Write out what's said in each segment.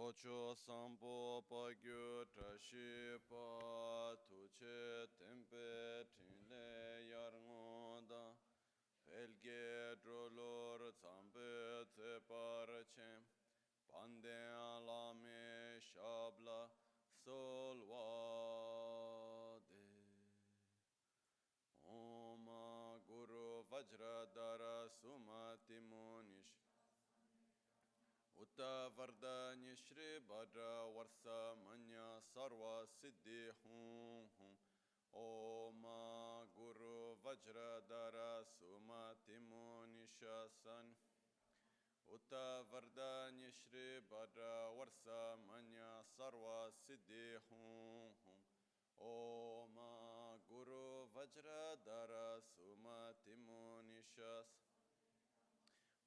Tocho sampo pa gyu trashi pa tuche tempe tinle yarngoda pelge drolor zambe te parche pande alame shabla solvade Om Guru Vajradhara Sumati Munish Utta Vardhanya Shri Bhadra Varsa Manya Sarva Siddhi Hum Hum Om Guru Vajradhara Sumati Munishasan Utta Vardhanya Shri Bhadra Varsa Manya Sarva Siddhi Hum Hum Om Guru Vajradhara Sumati Munishas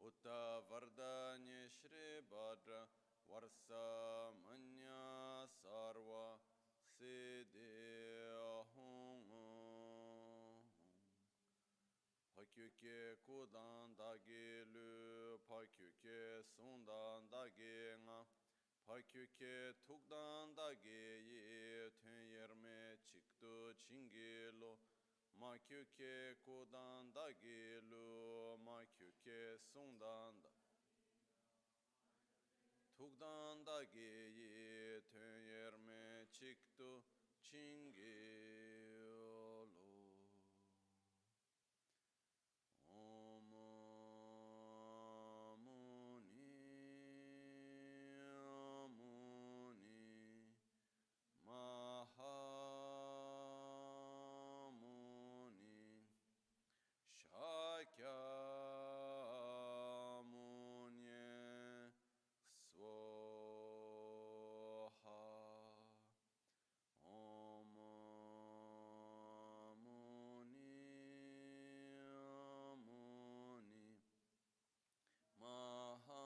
Utta Vardhanya Shri Bhadra Varsa Manya Sarva Siddhi Hum Pakyuke Kudan Dagi Lu Pakyuke Sundan Dagi Nga Pakyuke Tukdan Dagi Yi Tön Yerme Çıktı Çingilo Makyuke Kudan Dagi Lu Makyuke Sundan Dagi Tukdan Dagi Yi Tön Yerme Çıktı Çingilo Om Muni Mahamuni Shakyamuni Swaha Om Muni Mahamuni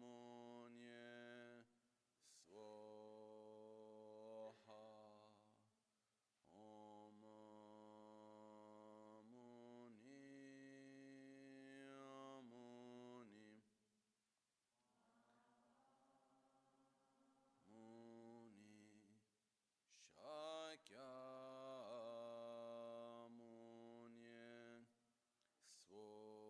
Shakyamuni Swaha Om Muni Shakyamuni Swaha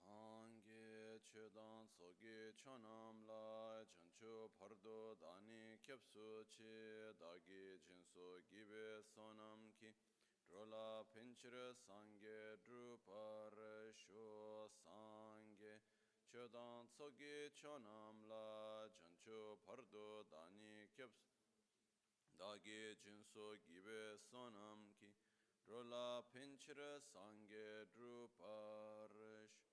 Sangye Chedan Soge Chonam La Chancho Pardo Dani Kepsu Che Dagi Jinso Gibe Sonam Ki Drola Pinchira Sangye Drupar Sho Sangye Chedan Soge Chonam La Chancho Pardo Dani Kepsu Dagi Jinso Gibe Sonam Ki Drola Pinchira Sangye Drupar Sho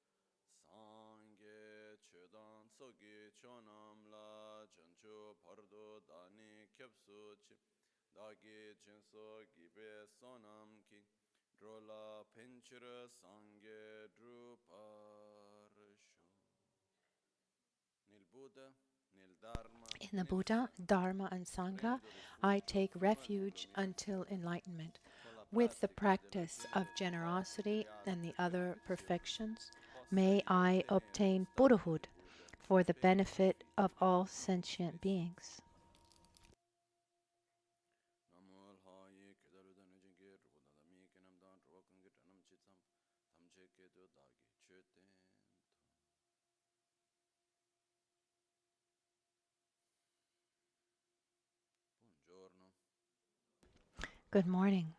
Sangye Chedan Sogi Chonam La Jancho Pardo Dani Kepsu Chip Dagi Jinso Gibe Sonam Ki Drola Pinchira Sangye Druparsho Nil Buddha, Nil Dharma, In the Buddha, Dharma, and Sangha, I take refuge until enlightenment. With the practice of generosity and the other perfections, may I obtain Buddhahood for the benefit of all sentient beings. Buongiorno. Good morning.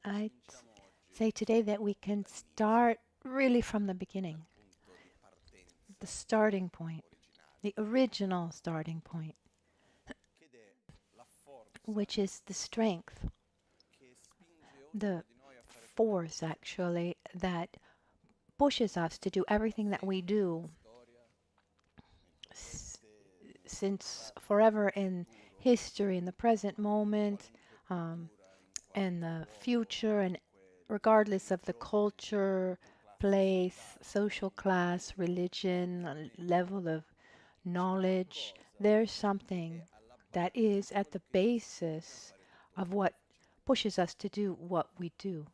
I say today that we can start really from the beginning, the starting point, the original starting point, which is the strength, the force actually that pushes us to do everything that we do since forever in history, in the present moment, um, in the future, and regardless of the culture, place, social class, religion, level of knowledge, there's something that is at the basis of what pushes us to do what we do.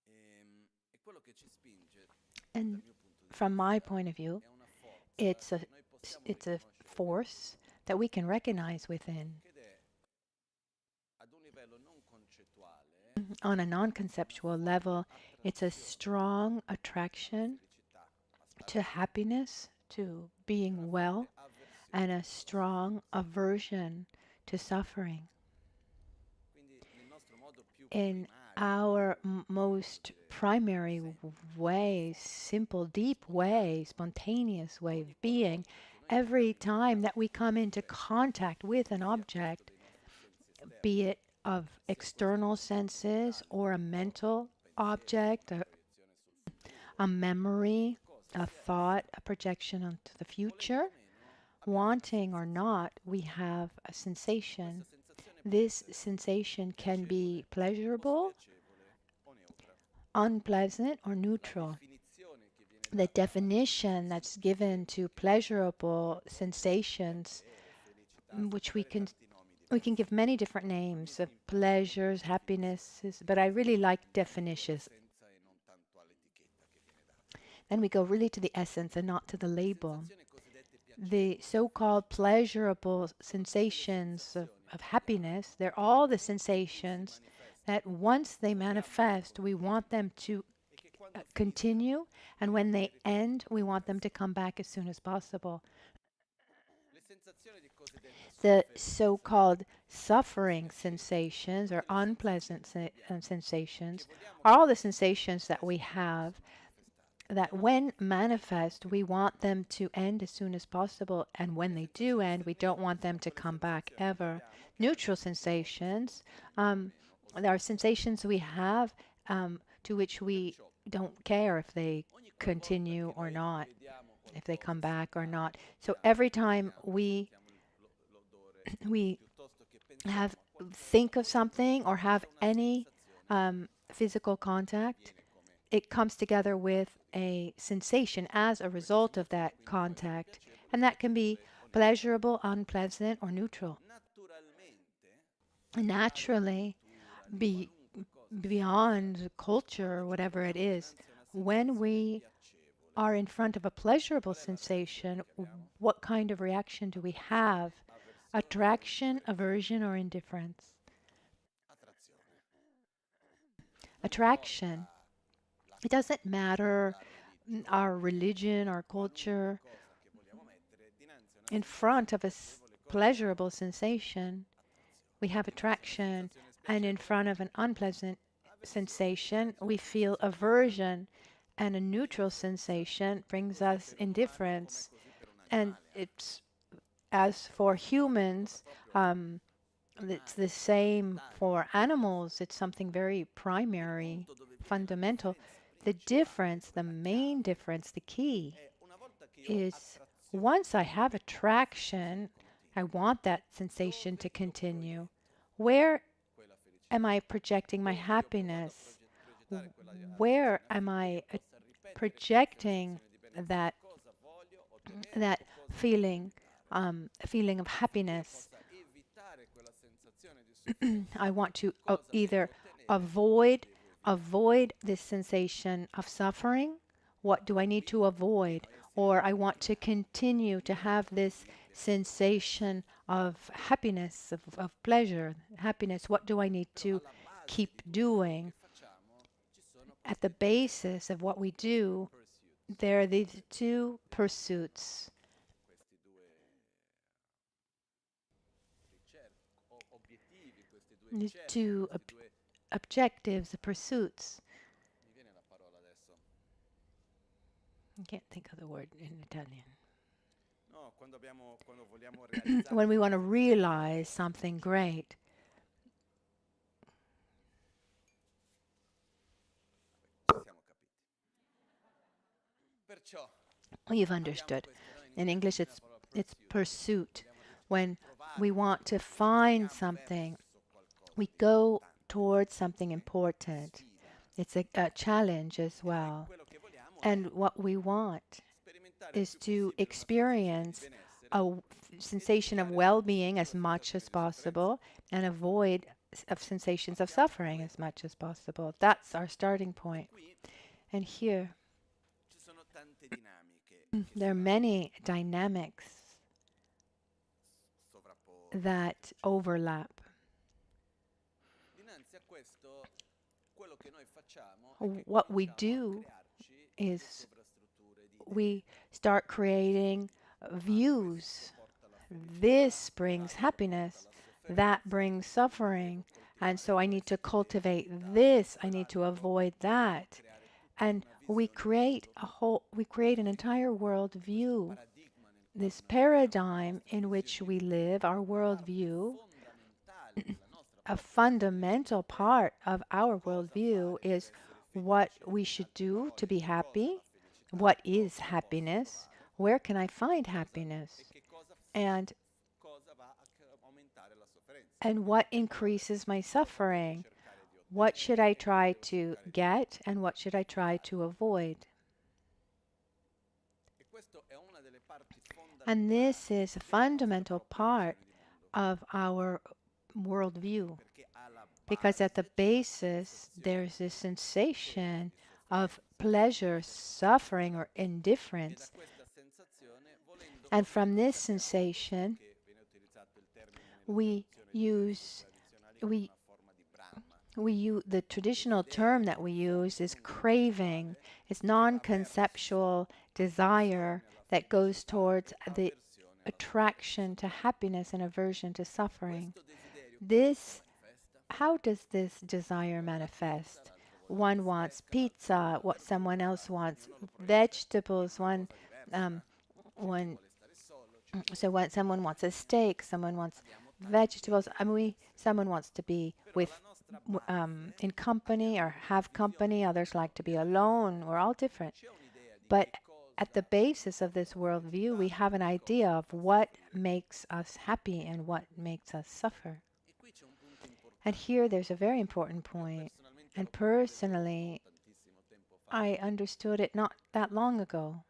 E quello che ci spinge, And dal mio punto di from my vista, point of view, è una forza it's a che noi possiamo it's a riconoscere force that we can recognize within. ed è ad un livello non concettuale On a una non-conceptual forte level, it's a attrazione strong alla attraction felicità, a to stare bene, happiness, to e being una well, forte avversione and a alla strong sofferenza. aversion to suffering. Quindi nel nostro modo più In primario, our più, most come dire, primary semplice, way, simple, deep way, spontaneous way ogni of being, qualvolta che noi entriamo every in time that contatto we con un come into oggetto, contact with an sia questo object, dei nostri sensi be esterni, it of sia questo external senses mentali, or a un ricordo, mental un pensiero, object, una proiezione sul a futuro, memory, qualcosa, a sia esso thought, a projection onto the volente future, o meno, abbiamo una wanting or sensazione. not, we have a Questa sensation. sensazione può This essere sensation can be piacevole o pleasurable, spiacevole o neutra. unpleasant, or La neutral. definizione che viene The data alle definition that's given sensazioni to può pleasurable essere sensations, piacere, felicità, si può which we dare can tanti nomi we can diversi. give many different names of In particolare pleasures, per happinesses, definizione, but I really like proprio definitions. l'essenza e non tanto all'etichetta che viene data. Then we go really to the essence and not to the Le label. sensazioni cosiddette The piacevoli di so-called felicità pleasurable sono tutte le sensations sensazioni of che happiness, abbiamo they're che all the una volta in cui si sensations that manifestano once they vogliamo che manifest, we want continuino them to e che quando finiscano continue, and when vogliamo they che ritornino end, ancora we più want them to presto. come back as soon as possible. Le sensazioni di cosiddetta The sofferenza so-called o suffering spiacevoli sono sensations or tutte le unpleasant sensazioni che abbiamo e che sensations vogliamo are che all the quando sensations that we manifestano have possano manifestare. that when manifest, we want them to end as soon as possible, and when Le they do sensazioni end, we don't neutre want them sono to quelle come back sensazioni che ever. abbiamo che hanno Neutral un rapporto sul sensations, continuo o meno o there are spiacevole. sensations we have to which we Perciò don't care if they ogni qualvolta continue che or noi not, vediamo if they qualcosa, come back or not. sentiamo, So tocchiamo, every time respiriamo, we sentiamo l'odore, we piuttosto che have pensiamo a qualcosa, think of something or have c'è una any sensazione physical che contact, viene come it comes together with risultato di questo. a sensation as a Questa result of sensazione that quindi può essere contact. piacevole, And that can be spiacevole o neutra. pleasurable, unpleasant, or neutral. Naturalmente, al di là della Naturally, cultura, di be qualunque cosa sia, beyond culture, quando ci whatever it troviamo is, dinanzi a una when sensazione we piacevole, are in front of a pleasurable qual è la reazione sensation, che abbiamo? what kind of reaction do we Attrazione, have? avversione o Attraction, indifferenza? aversion, or indifference? Attrazione. Non Attraction. importa la It doesn't cultura, matter la our religione, religion, our qualunque culture. cosa che vogliamo mettere dinanzi a una In front sensazione of a piacevole, cosa abbiamo? pleasurable sensation, we Attrazione. have Dinanzi a una attraction, sensazione and in spiacevole, front of an unpleasant avversione. sensation, Dinanzi a we una feel sensazione neutra, aversion, and a neutral indifferenza. sensation È brings così us per un umano come è indifference. così per un And animale anche. it's as for Attrazione è una cosa humans, proprio it's the primaria, same fondamentale. for animals. It's something very Il primary, punto dove viene la fundamental. differenza The principale, difference, dove the la main chiave difference, the key è una volta che io ho is attrazione once I have e quella attraction, sensazione I continua, want that sensation to dove io continue. proietto Where quella am felicità, I projecting my dove io vado a happiness? progettare quella Where attrazione am affinché I io possa ripetere quella projecting sensazione, dipende da that cosa voglio ottenere that o cosa voglio evitare, feeling of affinché io happiness? possa evitare quella sensazione di sofferenza. I want to Cosa either devo ottenere o cosa avoid devo evitare. avoid this sensation of suffering. What do I need to Quindi avoid? noi Or esseri I want umani to continue to have viviamo this nell'interesse. sensation of happiness, of pleasure, happiness. What do I need Però to alla base keep di tutto quello che doing? facciamo ci sono At the queste basis of what we questi due do, pursuits, there are these queste two due pursuits, questi due obiettivi, questi due these cerchi, two questi due... objectives, the pursuits. Mi viene la parola adesso. I can't think of the word in Italian. No, quando vogliamo realizzare When we want to qualcosa di grande, realize something great, ci siamo capiti. You've understood. In English, it's pursuit. When we want to find something, we go towards something important. It's a challenge as well. And what we want is to experience a sensation of well-being as much as possible and avoid sensations of suffering as much as possible. That's our starting point. And here, there are many dynamics that overlap. What we do is we start creating views. This brings happiness, that brings suffering, and so I need to cultivate this, I need to avoid that. And we create an entire world view. This paradigm in which we live, our worldview, a fundamental part of our worldview is what we should do to be happy, what is happiness, where can I find happiness, and what increases my suffering, what should I try to get, and what should I try to avoid. And this is a fundamental part of our worldview, because at the basis there's this sensation of pleasure, suffering, or indifference. And from this sensation, we use the traditional term that we use is craving. It's non-conceptual desire that goes towards the attraction to happiness and aversion to suffering. How does this desire manifest? One wants pizza, what someone else wants vegetables. Someone wants a steak, someone wants vegetables. Someone wants to be in company or have company. Others like to be alone. We're all different. But at the basis of this worldview, we have an idea of what makes us happy and what makes us suffer. And here there's a very important point. And personally, I understood it not that long ago.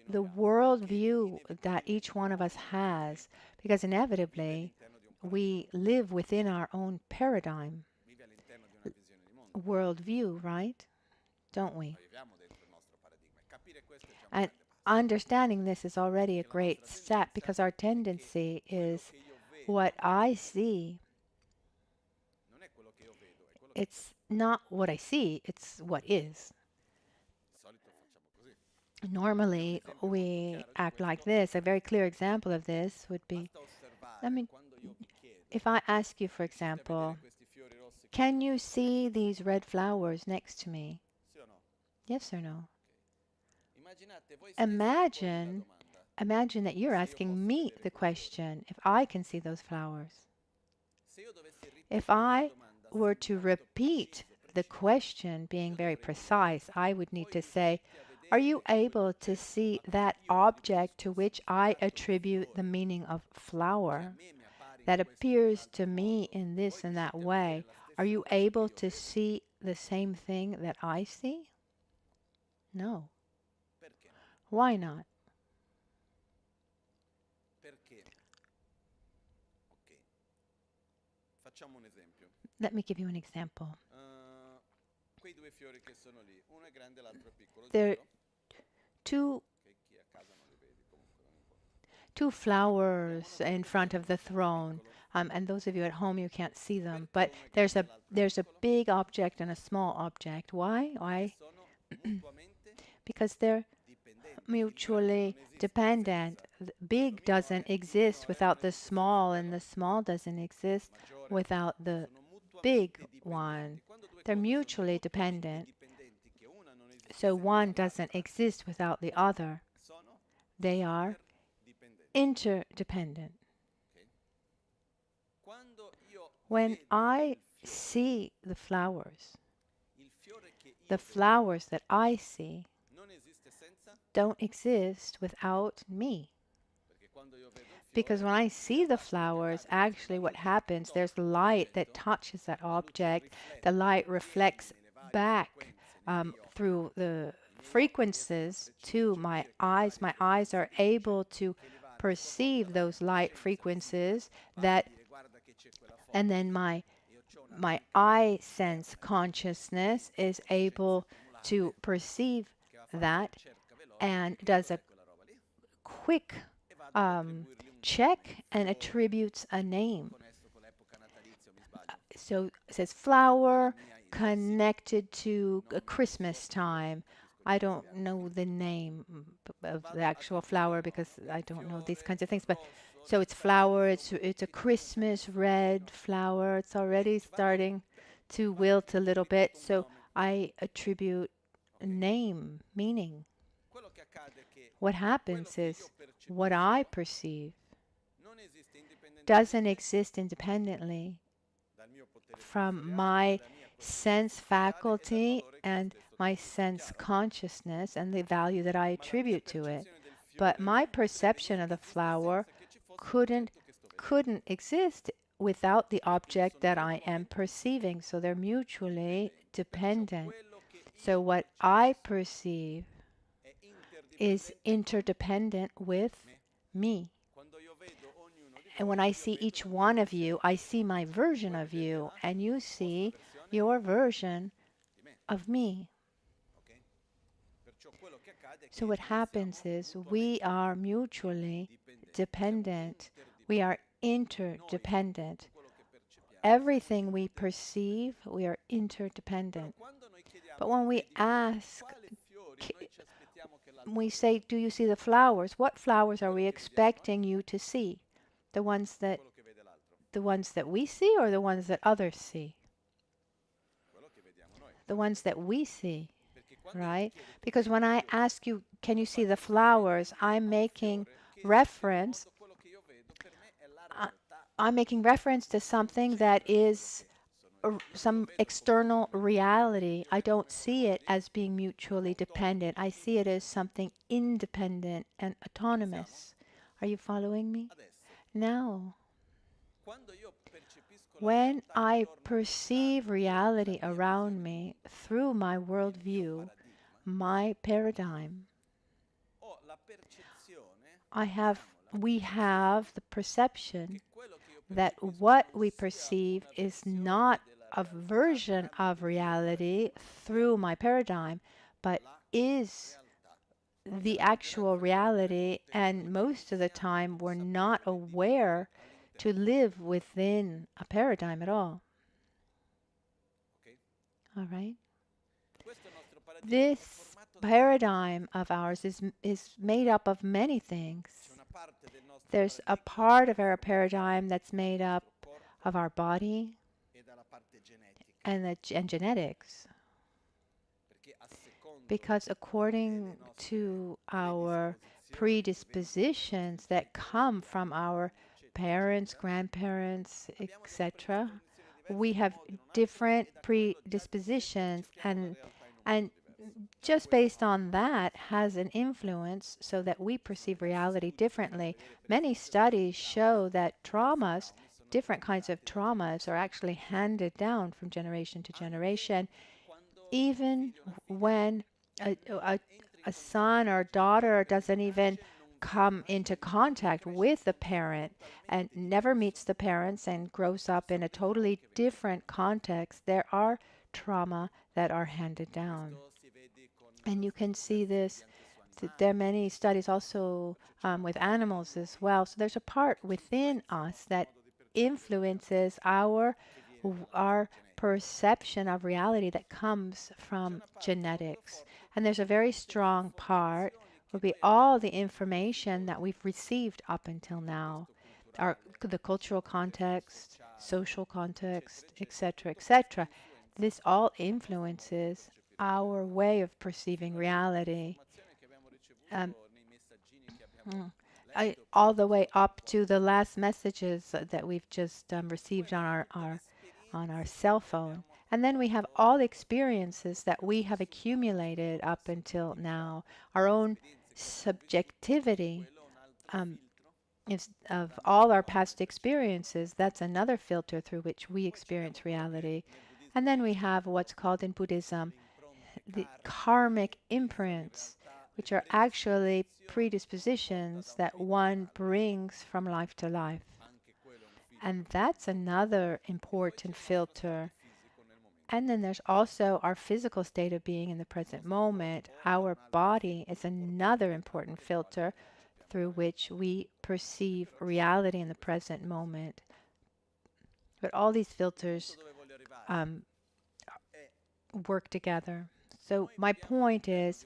The worldview that each one of us has, because inevitably we live within our own paradigm, worldview, right? Don't we? And understanding this is already a great step, because our tendency is what I see. It's not what I see, it's what is. Normally, we act like this. A very clear example of this would be, if I ask you, for example, can you see these red flowers next to me? Yes or no? Imagine that you're asking me the question, if I can see those flowers. If I were to repeat the question, being very precise, I would need to say, are you able to see that object to which I attribute the meaning of flower that appears to me in this and that way? Are you able to see the same thing that I see? No. Why not? Let me give you an example. There are two flowers in front of the throne. And those of you at home, you can't see them. But there's a big object and a small object. Why? Because they're mutually dependent. The big doesn't exist without the small, and the small doesn't exist without the big one. They're mutually dependent. So one doesn't exist without the other. They are interdependent. When I see the flowers. The flowers that I see don't exist without me. Because when I see the flowers, actually what happens, there's light that touches that object. The light reflects back through the frequencies to my eyes. My eyes are able to perceive those light frequencies and then my eye sense consciousness is able to perceive that and does a quick check and attributes a name. So it says flower connected to a Christmas time. I don't know the name of the actual flower because I don't know these kinds of things. But so it's flower. It's a Christmas red flower. It's already starting to wilt a little bit. So I attribute a name, meaning. What happens is what I perceive doesn't exist independently from my sense faculty and my sense consciousness and the value that I attribute to it. But my perception of the flower couldn't exist without the object that I am perceiving. So they're mutually dependent. So what I perceive is interdependent with me. And when I see each one of you, I see my version of you, and you see your version of me. So what happens is we are mutually dependent. We are interdependent. Everything we perceive, we are interdependent. But when we ask, we say, do you see the flowers? What flowers are we expecting you to see? The ones that we see or the ones that others see? The ones that we see, right? Because when I ask you, can you see the flowers? I'm making reference to something that is some external reality. I don't see it as being mutually dependent. I see it as something independent and autonomous. Are you following me? Now, when I perceive reality around me through my worldview, my paradigm, we have the perception that what we perceive is not a version of reality through my paradigm, but is the actual reality, and most of the time we're not aware to live within a paradigm at all. All right? This paradigm of ours is made up of many things. There's a part of our paradigm that's made up of our body and genetics. Because according to our predispositions that come from our parents, grandparents, etc., we have different predispositions, and just based on that has an influence so that we perceive reality differently. Many studies show that traumas, different kinds of traumas, are actually handed down from generation to generation, even when a son or daughter doesn't even come into contact with the parent and never meets the parents and grows up in a totally different context. There are trauma that are handed down. And you can see this. There are many studies also with animals as well. So there's a part within us that influences our perception of reality that comes from genetics. And there's a very strong part would be all the information that we've received up until now, the cultural context, social context, etc., etc. This all influences our way of perceiving reality. All the way up to the last messages that we've just received on on our cell phone. And then we have all the experiences that we have accumulated up until now, our own subjectivity of all our past experiences. That's another filter through which we experience reality. And then we have what's called in Buddhism the karmic imprints, which are actually predispositions that one brings from life to life. And that's another important filter. And then there's also our physical state of being in the present moment. Our body is another important filter through which we perceive reality in the present moment. But all these filters work together. So my point is,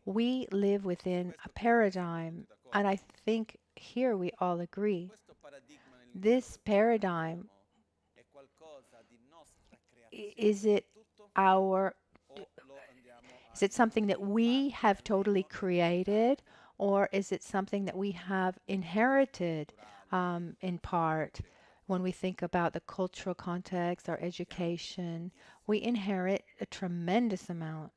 we live within a paradigm, and I think here we all agree. This paradigm, is it something that we have totally created, or is it something that we have inherited in part? When we think about the cultural context, our education, we inherit a tremendous amount.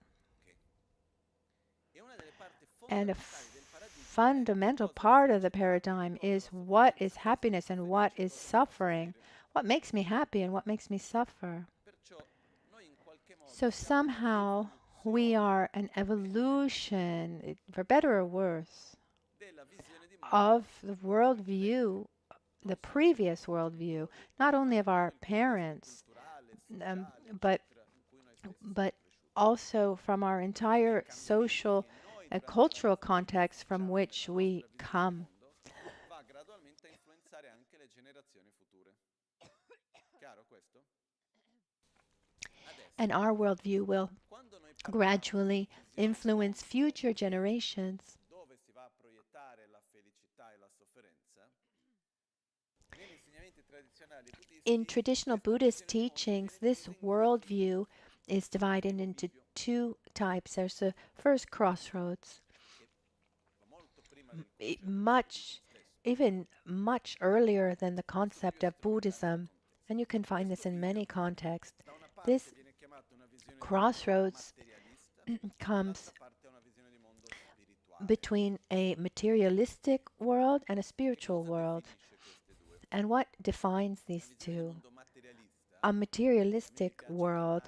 And a fundamental part of the paradigm is what is happiness and what is suffering. What makes me happy and what makes me suffer? So somehow we are an evolution, for better or worse, of the worldview, the previous worldview, not only of our parents, but also from our entire social and cultural context from which we come. And our worldview will gradually influence future generations. In traditional Buddhist teachings, this worldview is divided into two types. There's the first crossroads, even much earlier than the concept of Buddhism, and you can find this in many contexts. This crossroads comes between a materialistic world and a spiritual world. And what defines these two? A materialistic world,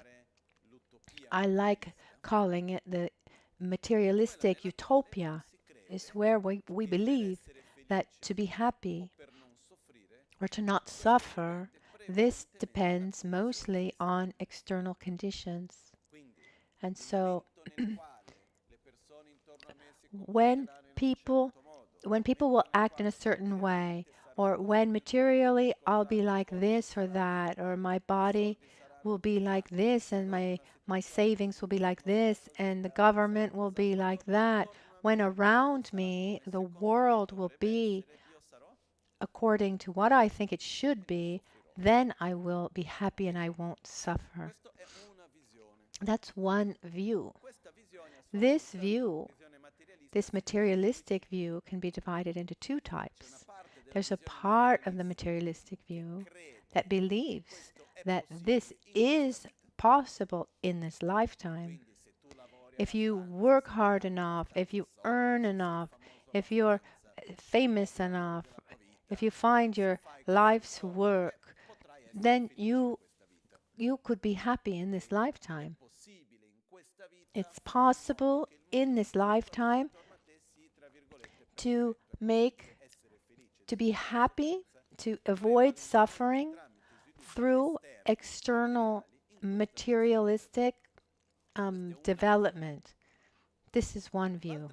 I like calling it the materialistic utopia, is where we believe that to be happy or to not suffer, this depends mostly on external conditions. And so when people will act in a certain way, or when materially I'll be like this or that, or my body will be like this, and my savings will be like this, and the government will be like that, when around me the world will be according to what I think it should be, then I will be happy and I won't suffer. That's one view. This view, this materialistic view, can be divided into two types. There's a part of the materialistic view that believes that this is possible in this lifetime. If you work hard enough, if you earn enough, if you're famous enough, if you find your life's work, then you could be happy in this lifetime. It's possible in this lifetime to be happy, to avoid suffering through external materialistic development. This is one view.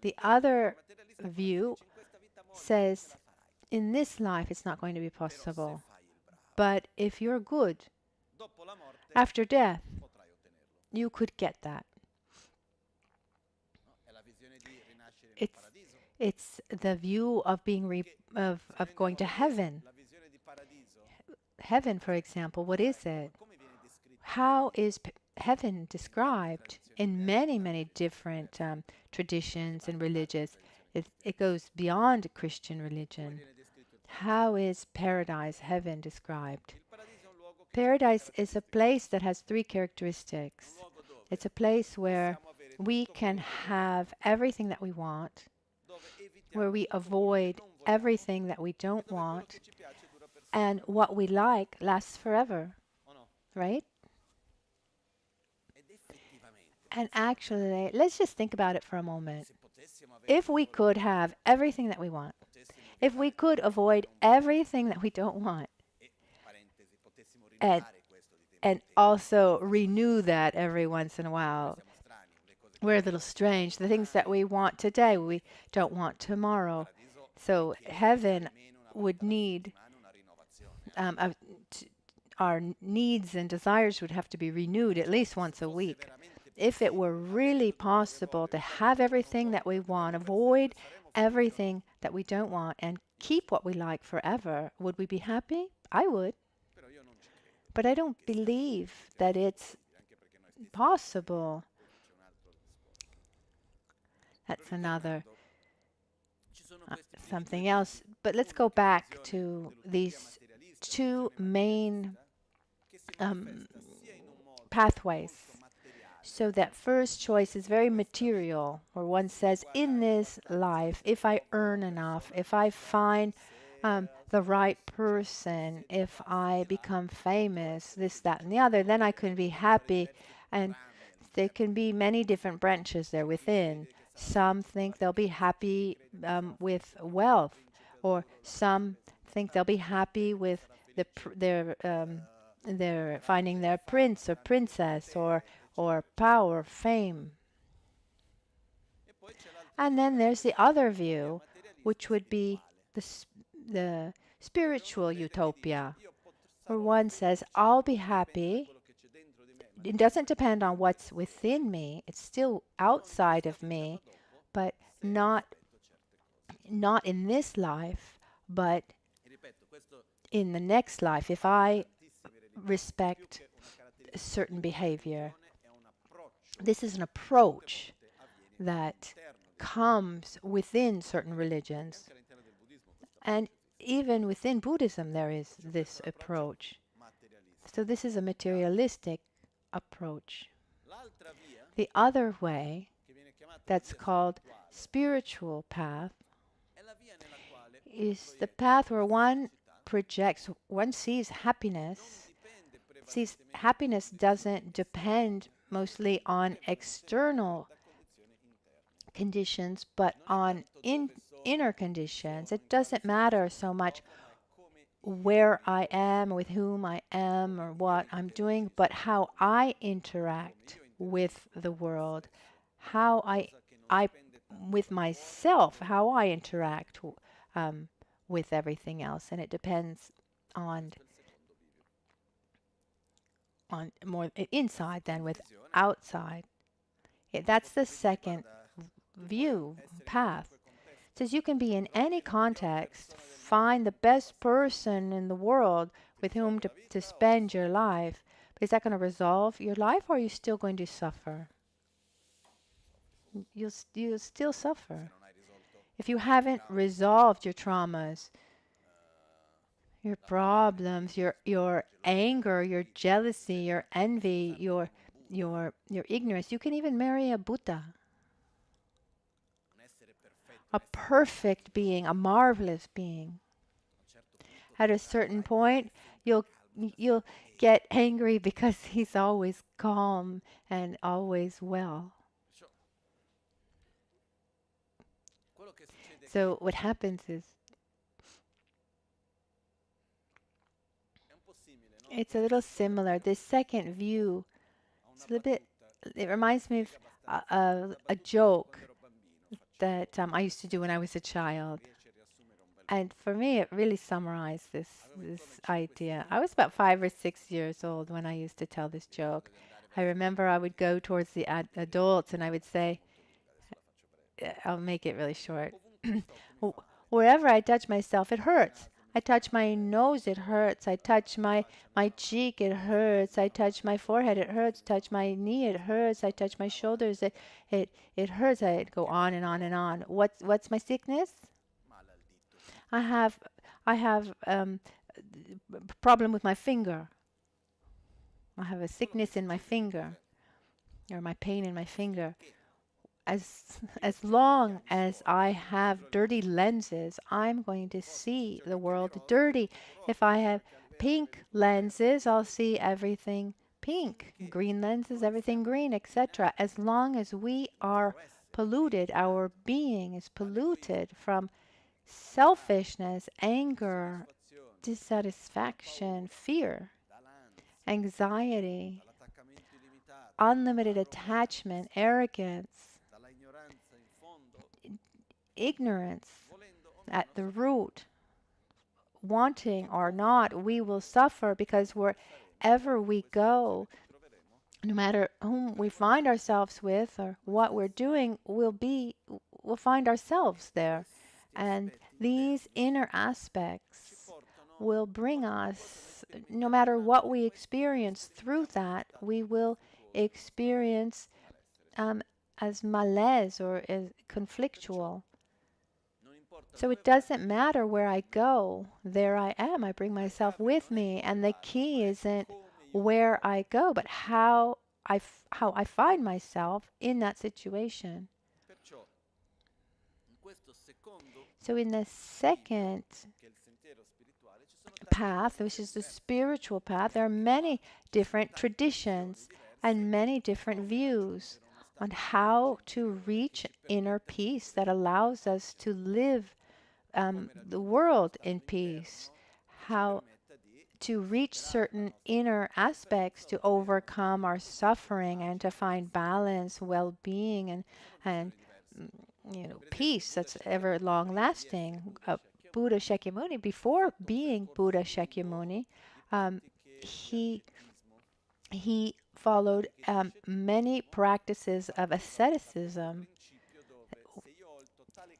The other view says, in this life it's not going to be possible, but if you're good, after death, you could get that. It's the view of being of going to heaven. Heaven, for example, what is it? How is heaven described in many, many different traditions and religions? It goes beyond Christian religion. How is paradise, heaven, described? Paradise is a place that has three characteristics. It's a place where we can have everything that we want, where we avoid everything that we don't want, and what we like lasts forever, right? And actually, let's just think about it for a moment. If we could have everything that we want, if we could avoid everything that we don't want, and also renew that every once in a while, we're a little strange. The things that we want today, we don't want tomorrow. So heaven would need, our needs and desires would have to be renewed at least once a week. If it were really possible to have everything that we want, avoid everything that we don't want, and keep what we like forever, would we be happy? I would. But I don't believe that it's possible. That's another something else. But let's go back to these two main pathways. So that first choice is very material, where one says, in this life, if I earn enough, if I find the right person, if I become famous, this, that, and the other, then I can be happy. And there can be many different branches there within. Some think they'll be happy with wealth, or some think they'll be happy with their finding their prince or princess, or power, fame. And then there's the other view, which would be the spiritual utopia, where one says, I'll be happy. It doesn't depend on what's within me. It's still outside of me, but not in this life, but in the next life, if I respect a certain behavior. This is an approach that comes within certain religions. And even within Buddhism, there is this approach. So this is a materialistic approach. The other way, that's called spiritual path, is the path where one projects, one sees happiness. Happiness doesn't depend mostly on external conditions, but on inner conditions. It doesn't matter so much where I am, with whom I am, or what I'm doing, but how I interact with the world, how I with myself, how I interact with everything else, and it depends on more inside than with outside. That's the second view, path. It says you can be in any context, find the best person in the world with whom to spend your life. But is that going to resolve your life, or are you still going to suffer? You'll still suffer. If you haven't resolved your traumas, your problems, your anger, your jealousy, your envy, your ignorance, you can even marry a Buddha, a perfect being, a marvelous being. At a certain point, you'll get angry because he's always calm and always well. So what happens is, it's a little similar. This second view, it's a little bit, it reminds me of a joke that I used to do when I was a child. And for me, it really summarized this idea. I was about 5 or 6 years old when I used to tell this joke. I remember I would go towards the adults and I would say, I'll make it really short. Wherever I touch myself, it hurts. I touch my nose, it hurts. I touch my cheek, it hurts. I touch my forehead, it hurts. Touch my knee, it hurts. I touch my shoulders, it hurts. I'd go on and on and on. What's my sickness? I have problem with my finger. I have a sickness in my finger or my pain in my finger. As long as I have dirty lenses, I'm going to see the world dirty. If I have pink lenses, I'll see everything pink. Green lenses, everything green, etc. As long as we are polluted, our being is polluted from selfishness, anger, dissatisfaction, fear, anxiety, dall'attaccamento illimitato, unlimited attachment, arrogance, dall'ignoranza in fondo, ignorance volendo o at meno, the root, wanting or not, we will suffer because wherever we go, ci troveremo, no matter whom we find ourselves with or what we're doing, we'll find ourselves there. And these inner ci aspects portano will bring qualche us, volta no mettiamo matter in what atto we questi experience through that, we will experience malessere. um, as malaise or as Perciò conflictual. non importa So dove it vai, doesn't matter where I go, there I am. I bring myself with me. And the key isn't come io mi where trovo. I go, but how I find myself in that situation. Perciò in questo secondo So in the bivio, second che è il sentiero spirituale, ci sono tante path, which pratiche is the diverse spiritual path, there are che fanno, many ci sono different tante visioni traditions diverse and many di different come views raggiungere uno on stato di how pace to interiore che reach ci inner permetta di peace vivere that allows us pace, to live come the raggiungere uno world stato in peace, interno che ci how permetta di to reach superare la certain nostra inner aspects sofferenza to o avere uno overcome stato our di suffering and pace to o find benessere. balance, well-being, Sono and visioni diverse. Per esempio, peace Buddha that's ever Shakyamuni, long prima di essere lasting. Buddha Buddha Shakyamuni, Shakyamuni, ha before fatto un being percorso Buddha lungo Shakyamuni, di um, pratiche di he ascetismo, he followed pratiche di many ascetismo practices of partiva da questo asceticism principio dove se io ho il totale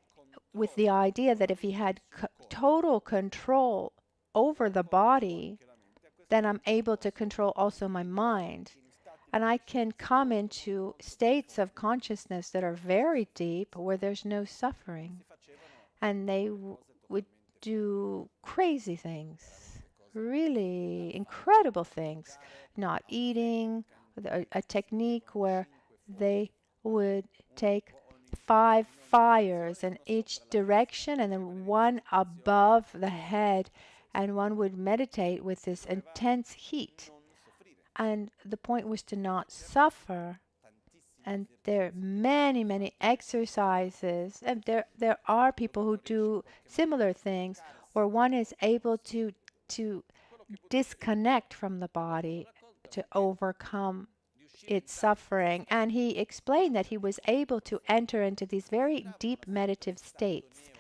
with the controllo idea that if he had sul corpo, total control over allora the controllo body, anche la mente. A questo then I'm punto able to posso control also my entrare mind. in stati di And I can coscienza come molto into molto states of profondi consciousness that are dove non c'è very deep, sofferenza. where there's no E suffering. si facevano And they cose would totalmente folle, do crazy things, veramente cose da really fare, da incredible things. applicare Not a una eating, tecnica a che si technique chiamano where 5 they fuochi, would take in 5 ogni fires direzione, in uno each sopra la testa, direction and mentre then venivano one fatte azioni above the molto head, pazzesche. and one would meditate with Si this doveva intense heat. non soffrire, And the point was to perché not c'erano suffer. tantissimi And there are esercizi che many, venivano many fatti per exercises, and there are people dove who uno riesce in do qualche modo a similar things staccarsi where one is dal able corpo. to Quello che Buddha Shakyamuni disconnect from the aveva body raccolto to è che overcome riusciva a its entrare in questi suffering. And stati he explained that he was meditativi able to profondi, enter into these che very entravano deep una sorta di meditative stato states,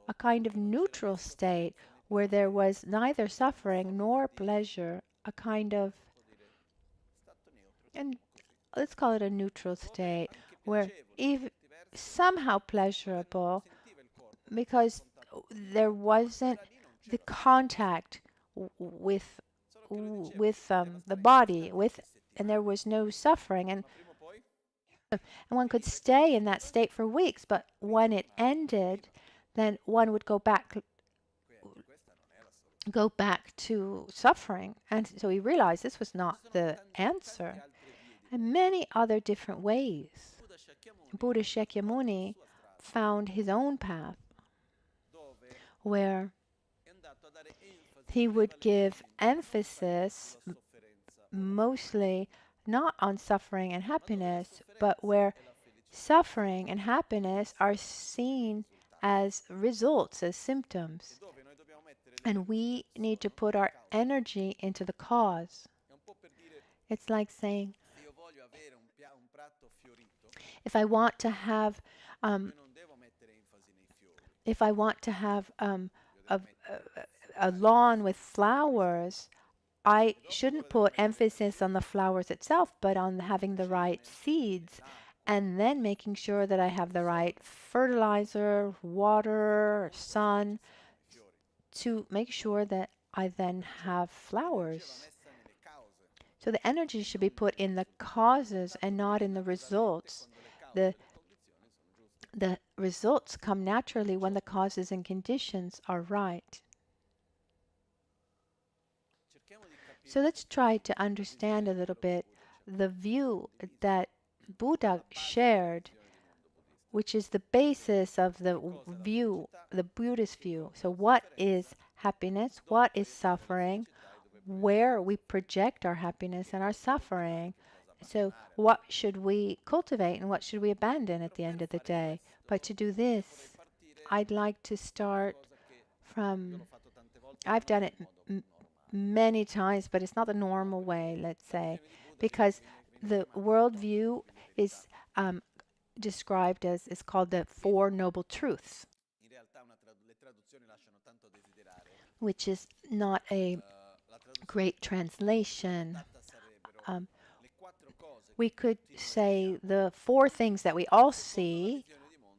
a neutro, kind of dove non c'era né neutral state sofferenza né where there piacere, was neither una suffering sorta nor di, pleasure, a kind of, si può dire, stato neutro, and chiamiamo così, let's call it a neutral dove state, anche where piacevole per if certi versi, somehow dove non pleasurable, sentiva il corpo, non c'era il because contatto col there corpo, wasn't era lì, non the c'era sofferenza. contact with Solo che lui diceva, with bisognava the stare in quegli body, stati with per and there settimane, was no suffering, ma prima o poi and one could finiva e quando stay in that finiva state for weeks, but when it ritornava come ended, prima. then one would Qui anche questa non è la soluzione. go back to suffering. And so he realized this was Ci not sono the tante answer. altre vie And diverse. many other different ways. Buddha Shakyamuni Buddha ha trovato la Shakyamuni sua strada, found his own path dove where è andato a dare enfasi he would give prevalentemente non emphasis sulla sofferenza o la felicità, mostly not on suffering and ma dove la happiness, but sofferenza where e la felicità suffering and sono happiness viste are come dei seen risultati as results, as e symptoms. dove noi dobbiamo mettere And l'energia we need to solo put nella our causa. energy into the cause. È un po' per dire, It's like saying, se io voglio avere un prato fiorito, if I want to have, io non devo mettere enfasi nei fiori, if I want to have io a, devo mettere a semare lawn with l'energia nelle flowers, I e dopo shouldn't dove devo put mettere emphasis on l'energia? the flowers itself, but on having the right Semplicemente seeds, nell'acqua, and then making sure that I have nel the right sole, fertilizer, affinché water, poi cosa sun, ci siano i fiori. to make sure that I then Perciò have l'energia va flowers. messa nelle cause So the energy e should be non put nei in the risultati. Il causes risultato and not viene in the naturalmente results. quando le cause The e le condizioni sono giuste. the results come naturally when Perciò the causes and conditions are right. So let's try to understand a little bit the view that Buddha shared, which is the basis of the view, the Buddhist view. So what is happiness? What is suffering? Where we project our happiness and our suffering. So what should we cultivate and what should we abandon at the end of the day? But to do this, I'd like to start from, I've done it many times, but it's not the normal way, let's say, because the worldview is described as, is called the Four Noble Truths, which is not a great translation. We could say the four things that we all see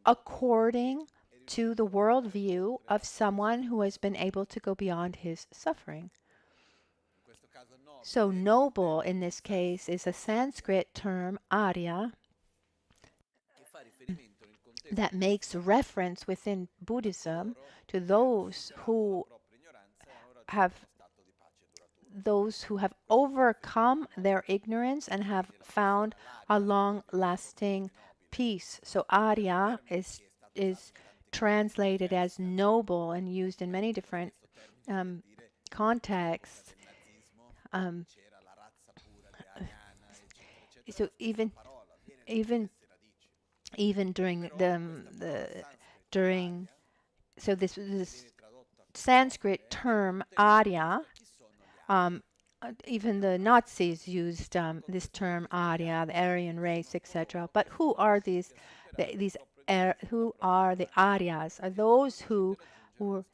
according to the worldview of someone who has been able to go beyond his suffering. So noble in this case is a Sanskrit term, Arya, that makes reference within Buddhism to have those who have overcome their ignorance and have found a long-lasting peace. So Arya is translated as noble and used in many different contexts. So even during this Sanskrit term Arya, even the Nazis used this term Arya, the Aryan race, etc. But who are who are the Aryas? Are those who've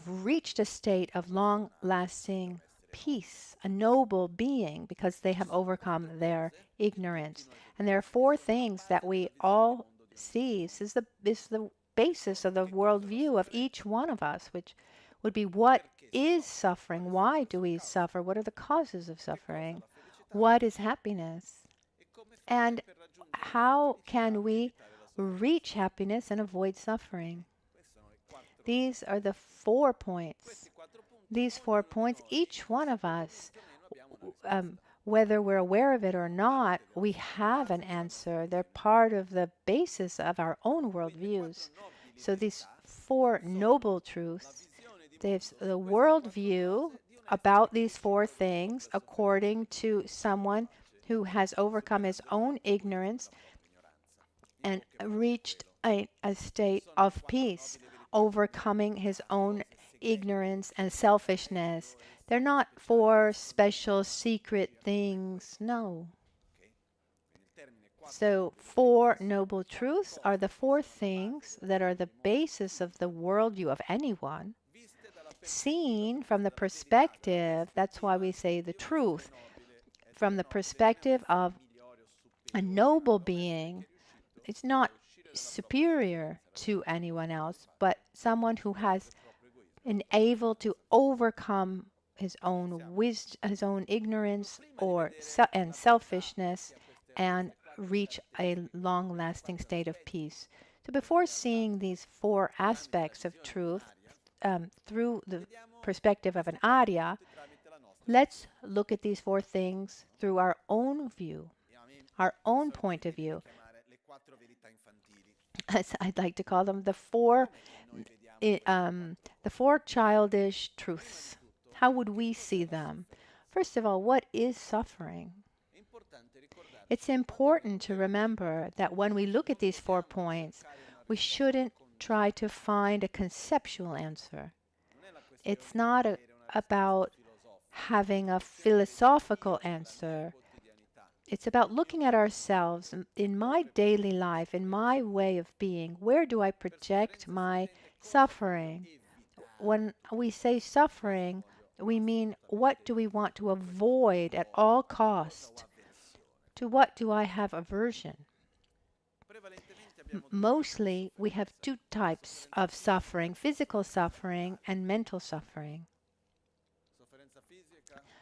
reached a state of long-lasting peace, a noble being, because they have overcome their ignorance. And there are four things that we all see. This is the basis of the worldview of each one of us, which would be what is suffering? Why do we suffer? What are the causes of suffering? What is happiness? And how can we reach happiness and avoid suffering? These are the 4 points. These 4 points, each one of us, whether we're aware of it or not, we have an answer. They're part of the basis of our own worldviews. So these 4 noble truths, there's the worldview about these 4 things according to someone who has overcome his own ignorance and reached a state of peace, overcoming his own ignorance and selfishness. They're not 4 special secret things, no. So 4 noble truths are the 4 things that are the basis of the worldview of anyone, seen from the perspective, that's why we say the truth, from the perspective of a noble being. It's not superior to anyone else, but someone who has been able to overcome his own wisdom, his own ignorance and selfishness, and reach a long-lasting state of peace. So before seeing these 4 aspects of truth through the perspective of an Arya, let's look at these 4 things through our own view, our own point of view. As I'd like to call them, the 4 childish truths. How would we see them? First of all, what is suffering? It's important to remember that when we look at these 4 points, we shouldn't try to find a conceptual answer. It's not about having a philosophical answer. It's about looking at ourselves in my daily life, in my way of being. Where do I project my suffering? When we say suffering, we mean what do we want to avoid at all cost? To what do I have aversion? Mostly, we have 2 types of suffering, physical suffering and mental suffering.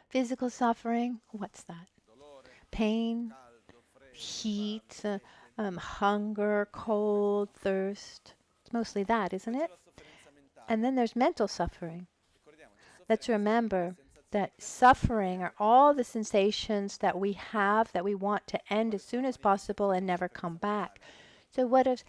Physical suffering, what's that? Pain, heat, hunger, cold, thirst. It's mostly that, isn't it? And then there's mental suffering. Let's remember that suffering are all the sensations that we have that we want to end as soon as possible and never come back. So what if,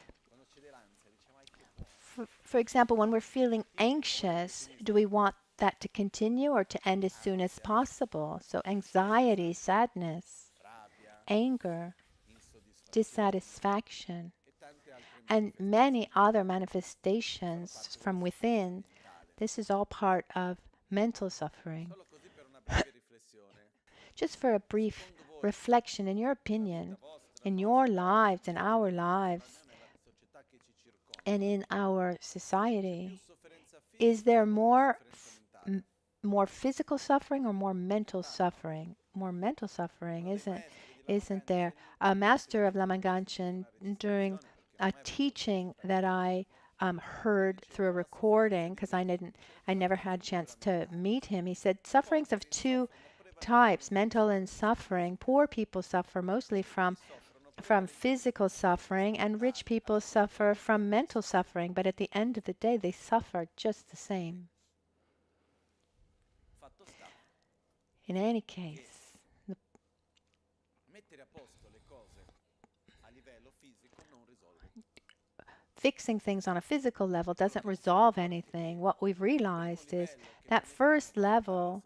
for example, when we're feeling anxious, do we want that to continue or to end as soon as possible? So anxiety, sadness, anger, dissatisfaction, and many other manifestations from within. This is all part of mental suffering. Just for a brief reflection, in your opinion, in your lives, in our lives, and in our society, is there more physical suffering or more mental suffering? More mental suffering, isn't there? A master of Lama Ganchen, during a teaching that I heard through a recording, because I never had a chance to meet him. He said sufferings of two types, mental and suffering. Poor people suffer mostly from physical suffering, and rich people suffer from mental suffering. But at the end of the day, they suffer just the same. In any case, fixing things on a physical level doesn't resolve anything. What we've realized is that first level,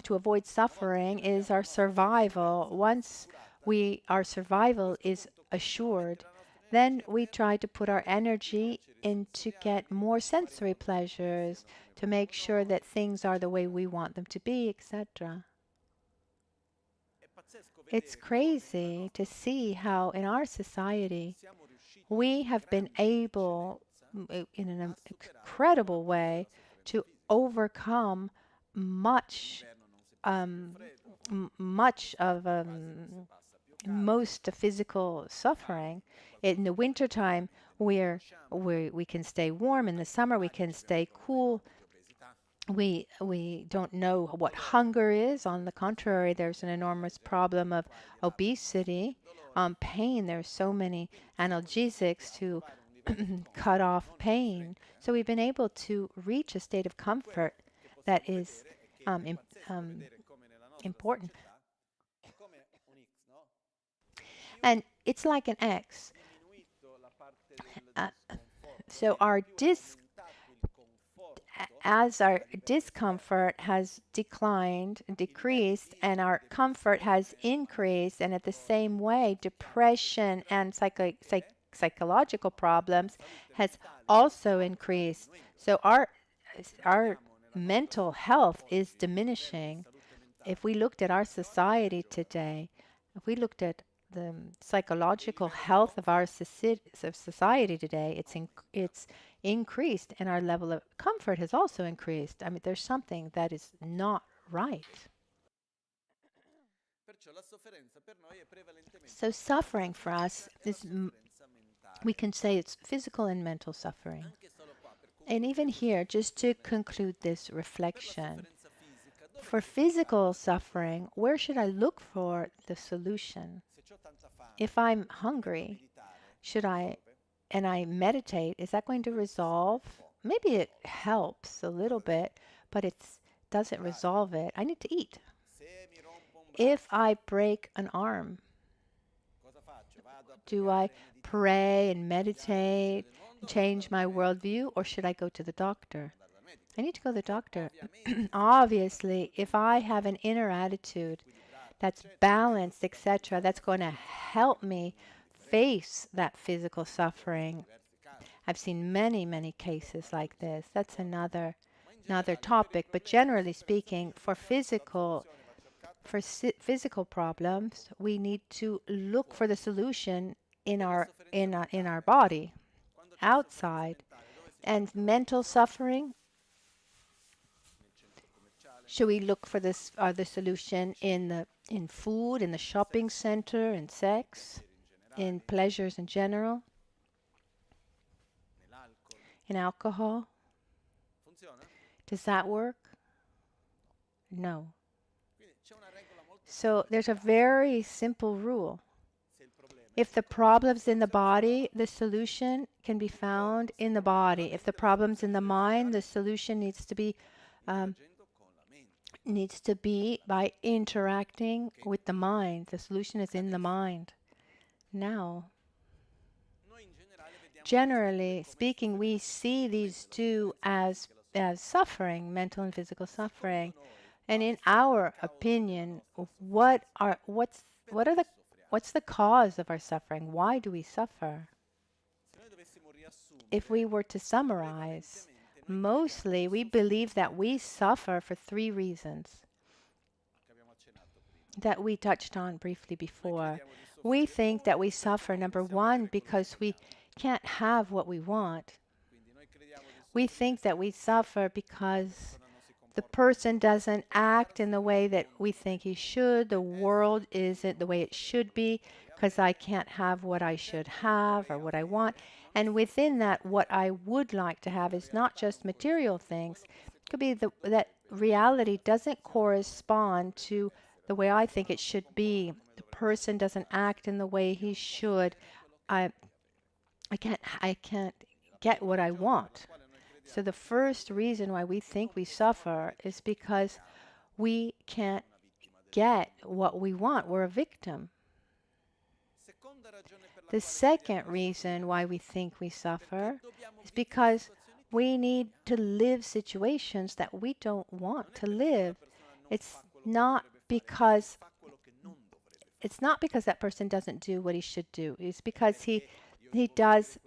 to avoid suffering is our survival. Once our survival is assured, then we try to put our energy in to get more sensory pleasures, to make sure that things are the way we want them to be, etc. It's crazy to see how in our society we have been able, in an incredible way, to overcome much of most physical suffering. In the wintertime, we can stay warm. In the summer, we can stay cool. We don't know what hunger is. On the contrary, there's an enormous problem of obesity, pain. There's so many analgesics to cut off pain. So we've been able to reach a state of comfort that is important. And it's like an X. So as our discomfort has decreased, and our comfort has increased, and at the same way, depression and psychological problems has also increased. So our mental health is diminishing. If we looked at our society today, if we looked at the psychological health of our society today, it's increased, and our level of comfort has also increased. I mean, there's something that is not right. So suffering for us is, we can say it's physical and mental suffering. And even here, just to conclude this reflection, for physical suffering, where should I look for the solution? If I'm hungry, and I meditate, is that going to resolve? Maybe it helps a little bit, but it doesn't resolve it. I need to eat. If I break an arm, do I pray and meditate, change my worldview, or should I go to the doctor? I need to go to the doctor. Obviously, if I have an inner attitude that's balanced, etc., that's going to help me face that physical suffering. I've seen many, many cases like this. That's another topic. But generally speaking, for physical problems, we need to look for the solution in our body, outside. And mental suffering, should we look for the solution in food, in the shopping center, in sex, in pleasures in general, in alcohol? Does that work? No. So there's a very simple rule. If the problem's in the body, the solution can be found in the body. If the problem's in the mind, the solution needs to be by interacting with the mind. The solution is in the mind. Now, generally speaking, we see these two as suffering, mental and physical suffering. And in our opinion, what's the cause of our suffering? Why do we suffer? If we were to summarize, mostly we believe that we suffer for three reasons that we touched on briefly before. We think that we suffer, number one, because we can't have what we want. We think that we suffer because the person doesn't act in the way that we think he should. The world isn't the way it should be because I can't have what I should have or what I want. And within that, what I would like to have is not just material things. It could be that reality doesn't correspond to the way I think it should be. The person doesn't act in the way he should. I can't get what I want. So the first reason why we think we suffer is because we can't get what we want. We're a victim. The second reason why we think we suffer is because we need to live situations that we don't want to live. It's not because that person doesn't do what he should do. It's because he does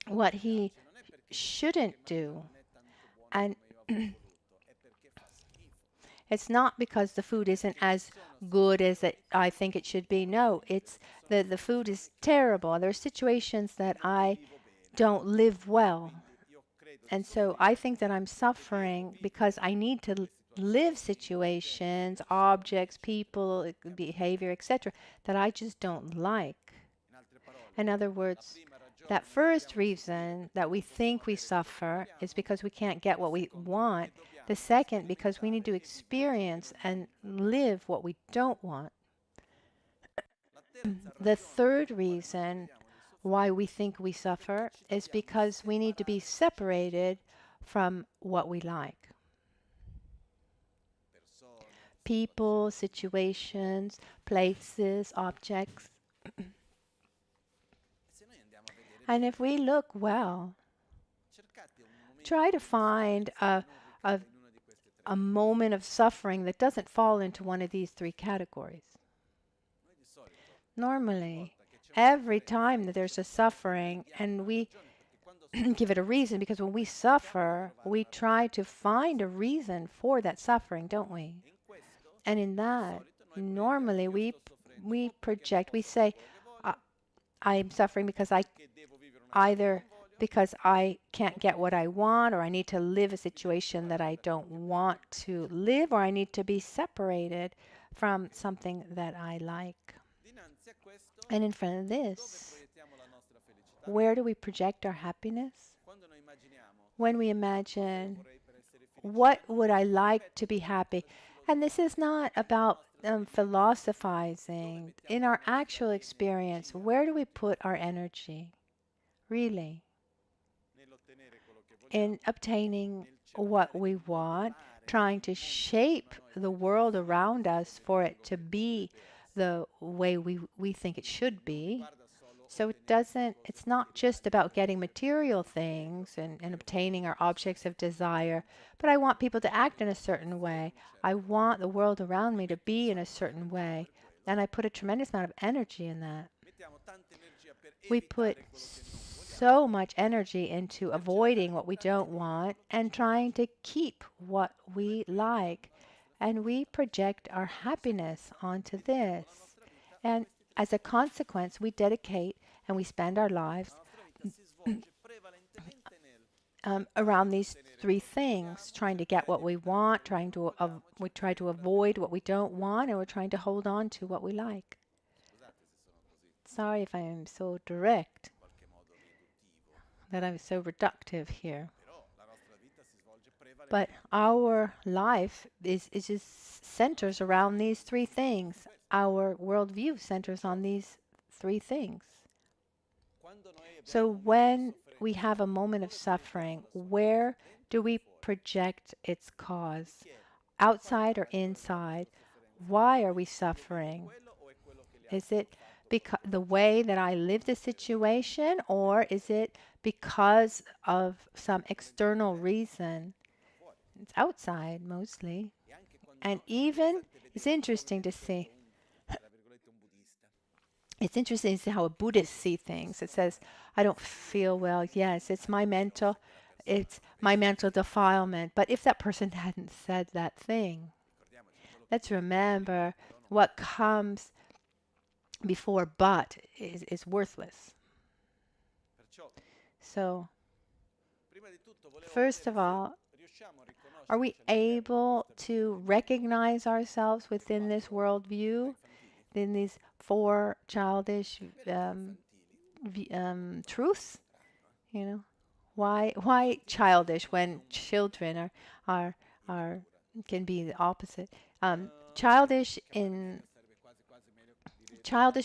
what he shouldn't do. And it's not because the food isn't as good as I think it should be. No, it's the food is terrible. There are situations that I don't live well. And so I think that I'm suffering because I need to live situations, objects, people, behavior, etc., that I just don't like. In other words, that first reason that we think we suffer is because we can't get what we want. The second, because we need to experience and live what we don't want. The third reason why we think we suffer is because we need to be separated from what we like. People, situations, places, objects. And if we look well, try to find a moment of suffering that doesn't fall into one of these three categories. Normally, every time that there's a suffering, and we give it a reason, because when we suffer, we try to find a reason for that suffering, don't we? And in that, normally we project, we say, I'm suffering because either because I can't get what I want, or I need to live a situation that I don't want to live, or I need to be separated from something that I like. And in front of this, where do we project our happiness? When we imagine, what would I like to be happy? And this is not about philosophizing. In our actual experience, where do we put our energy? Really? In obtaining what we want, trying to shape the world around us for it to be the way we think it should be. So it's not just about getting material things and obtaining our objects of desire, but I want people to act in a certain way. I want the world around me to be in a certain way. And I put a tremendous amount of energy in that. We put so much energy into avoiding what we don't want and trying to keep what we like. And we project our happiness onto this. And as a consequence, we dedicate and we spend our lives around these three things, trying to get what we want, we try to avoid what we don't want, and we're trying to hold on to what we like. Sorry if I am so direct, that I'm so reductive here. But our life is just centers around these three things. Our worldview centers on these three things. So when we have a moment of suffering, where do we project its cause? Outside or inside? Why are we suffering? Is it because the way that I live the situation, or is it because of some external reason? It's outside mostly. And even it's interesting to see. It's interesting to see how a Buddhist sees things. It says, I don't feel well. Yes, it's my mental defilement. But if that person hadn't said that thing, let's remember what comes before but is worthless. So, first of all, are we able to recognize ourselves within this worldview, in these four childish truths? You know, why childish when children are can be the opposite? Childish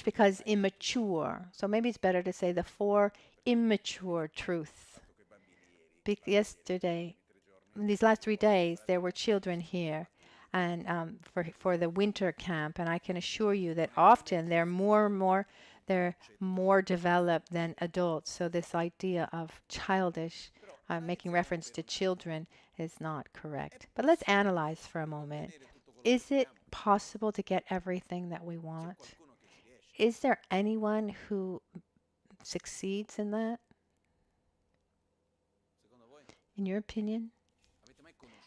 because immature. So maybe it's better to say the four immature truths. Yesterday, these last 3 days, there were children here, and for the winter camp, and I can assure you that often they're more developed than adults. So this idea of childish, making reference to children, is not correct. But let's analyze for a moment. Is it possible to get everything that we want? Is there anyone who succeeds in that? In your opinion?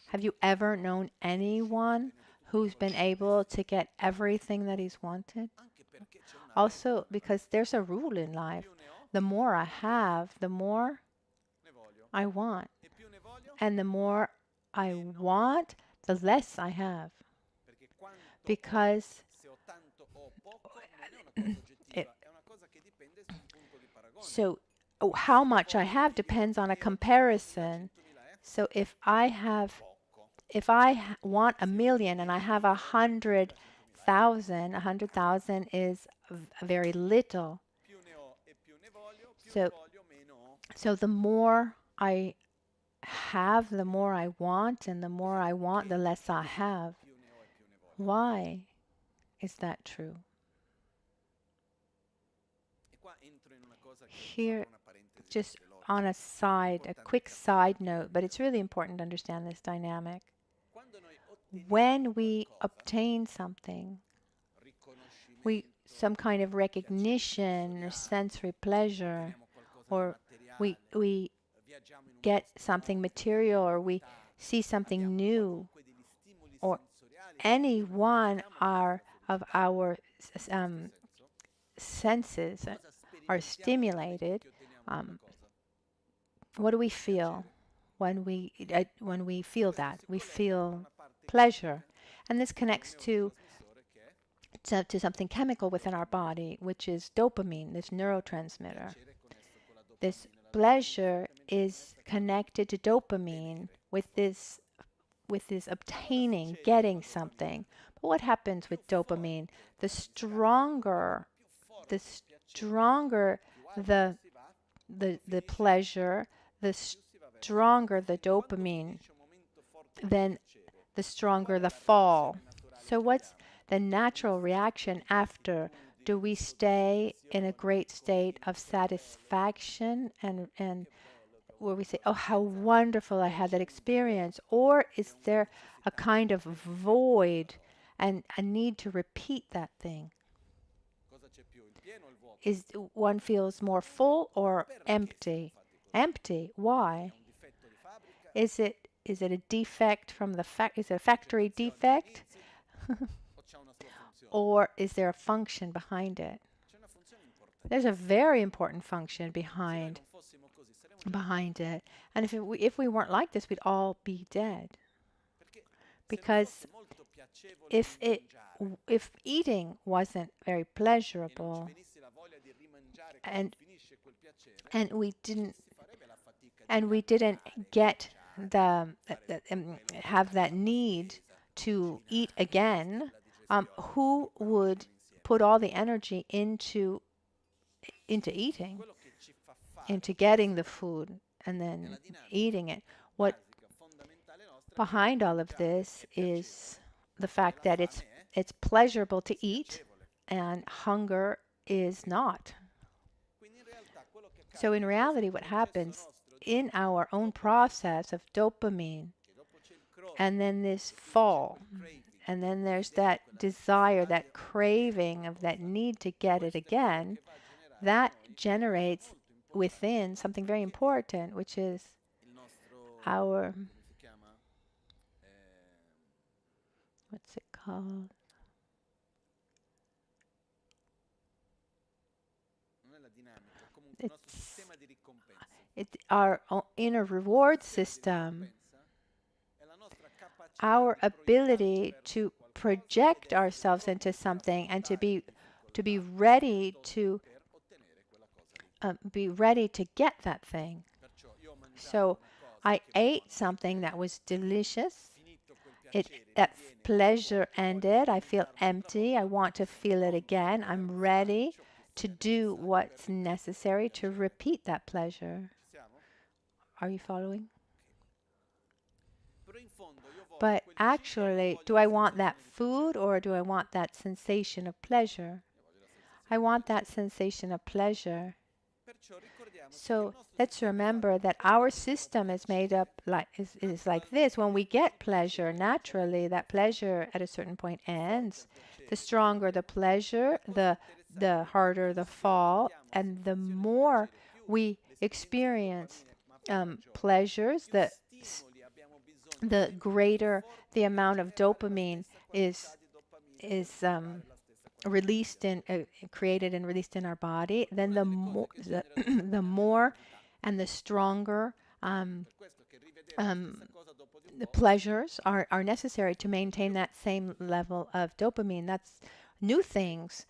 Have you ever known anyone who's been able to get everything that he's wanted? Also, because there's a rule in life. The more I have, the more I want. And the more I want, the less I have. Because how much I have depends on a comparison. So if I want 1,000,000 and I have 100,000, 100,000 is very little. So the more I have, the more I want, and the more I want, the less I have. Why is that true? Here, just on a quick side note, but it's really important to understand this dynamic. When we obtain something, some kind of recognition or sensory pleasure, or we get something material, or we see something new, or any one of our senses are stimulated. What do we feel when we feel that? We feel pleasure, and this connects to something chemical within our body, which is dopamine, this neurotransmitter. This pleasure is connected to dopamine with this obtaining, getting something. But what happens with dopamine? The stronger the pleasure, the stronger the dopamine, then the stronger the fall. So what's the natural reaction after? Do we stay in a great state of satisfaction and where we say, oh, how wonderful I had that experience? Or is there a kind of void and a need to repeat that thing? Is one feels more full or empty? Empty. Why? Is it a defect from the is it a factory defect? Or is there a function behind it? There's a very important function behind it. And if we weren't like this, we'd all be dead. Because if eating wasn't very pleasurable, and we didn't get have that need to eat again, who would put all the energy into into eating, into getting the food and then eating it. What behind all of this is the fact that it's pleasurable to eat and hunger is not. So in reality, what happens in our own process of dopamine, and then this fall, and then there's that desire, that craving of that need to get it again, that generates within something very important, which is our, what's it called? It's our inner reward system, our ability to project ourselves into something and to be ready to get that thing. So I ate something that was delicious. That pleasure ended. I feel empty. I want to feel it again. I'm ready to do what's necessary to repeat that pleasure. Are you following? But actually, do I want that food or do I want that sensation of pleasure? I want that sensation of pleasure. So let's remember that our system is made up is like this. When we get pleasure, naturally, that pleasure at a certain point ends. The stronger the pleasure, the harder the fall, and the more we experience pleasures, the greater the amount of dopamine is released in created and released in our body. Then the more the more and the stronger the pleasures are necessary to maintain that same level of dopamine. That's new things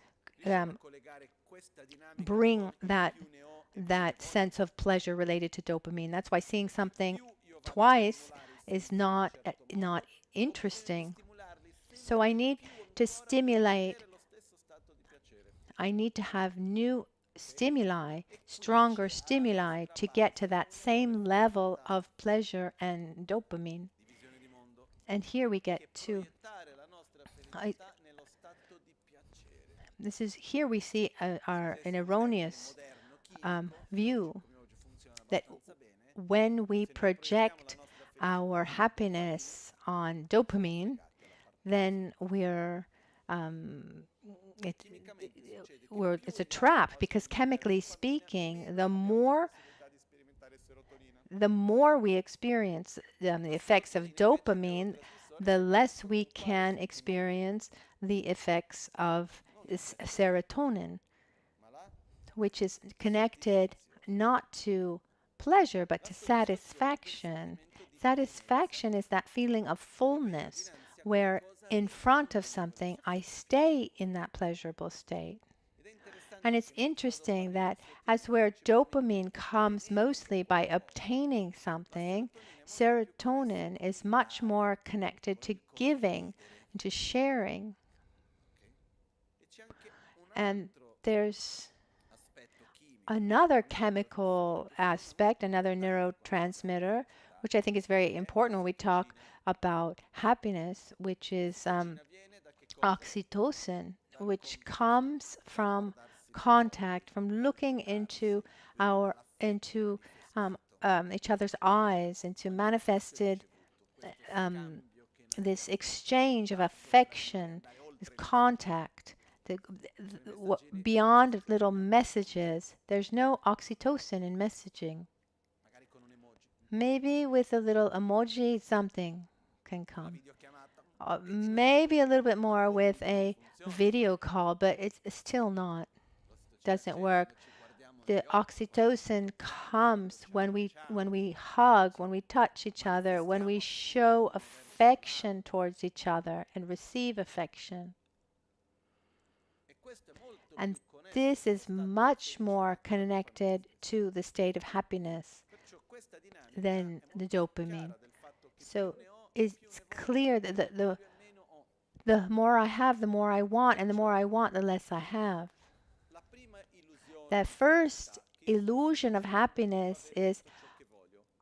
bring that sense of pleasure related to dopamine. That's why seeing something twice is not interesting. So I need to stimulate. I need to have new stimuli, stronger stimuli to get to that same level of pleasure and dopamine. And here we get to here we see an erroneous view that when we project our happiness on dopamine, then it's a trap, because chemically speaking, the more we experience the effects of dopamine, the less we can experience the effects of serotonin, which is connected not to pleasure but to satisfaction. Satisfaction is that feeling of fullness where in front of something I stay in that pleasurable state. And it's interesting that as where dopamine comes mostly by obtaining something, serotonin is much more connected to giving, to sharing. And there's another chemical aspect, another neurotransmitter, which I think is very important when we talk about happiness, which is oxytocin, which comes from contact, from looking into each other's eyes, into manifested this exchange of affection, this contact. Beyond little messages, there's no oxytocin in messaging. Maybe with a little emoji, something can come. Maybe a little bit more with a video call, but it's still not. Doesn't work. The oxytocin comes when we hug, when we touch each other, when we show affection towards each other and receive affection. And this is much more connected to the state of happiness than the dopamine. So it's clear that the more I have, the more I want, and the more I want, the less I have. The first illusion of happiness is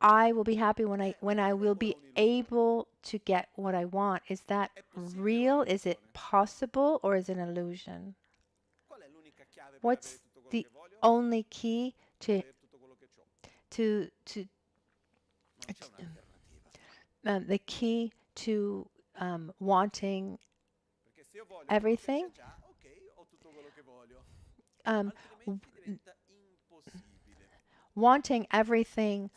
I will be happy when I will be able to get what I want. Is that real? Is it possible, or is it an illusion? What's the only key to to to the key to wanting everything? Um, wanting everything,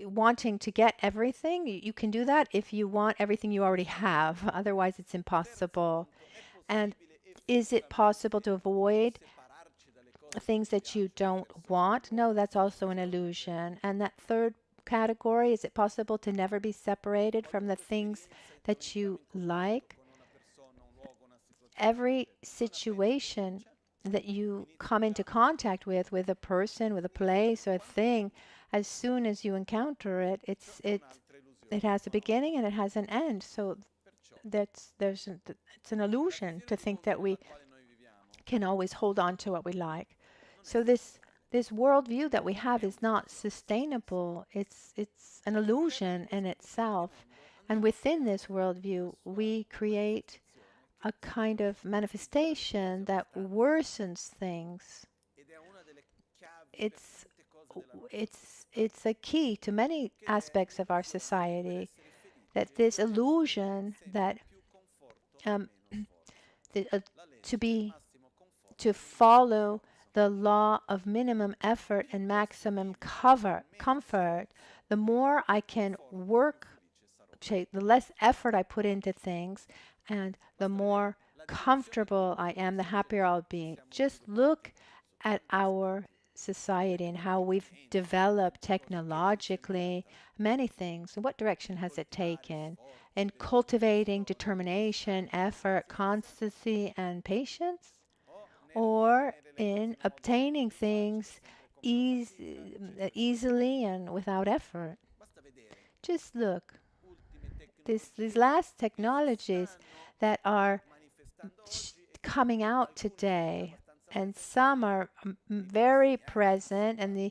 wanting to get everything, you can do that if you want everything you already have. Otherwise, it's impossible. And is it possible to avoid things that you don't want? No, that's also an illusion. And that third category, is it possible to never be separated from the things that you like? Every situation that you come into contact with a person, with a place, or a thing, as soon as you encounter it, it has a beginning and it has an end. So it's an illusion to think that we can always hold on to what we like. So this worldview that we have is not sustainable. It's an illusion in itself. And within this worldview, we create a kind of manifestation that worsens things. It's it's a key to many aspects of our society, that this illusion that the, to follow the law of minimum effort and maximum comfort. The more I can work, the less effort I put into things, and the more comfortable I am, the happier I'll be. Just look at our society and how we've developed technologically many things. What direction has it taken? In cultivating determination, effort, constancy, and patience? Or in obtaining things easily and without effort? Just look. These last technologies that are coming out today, and some are very present, and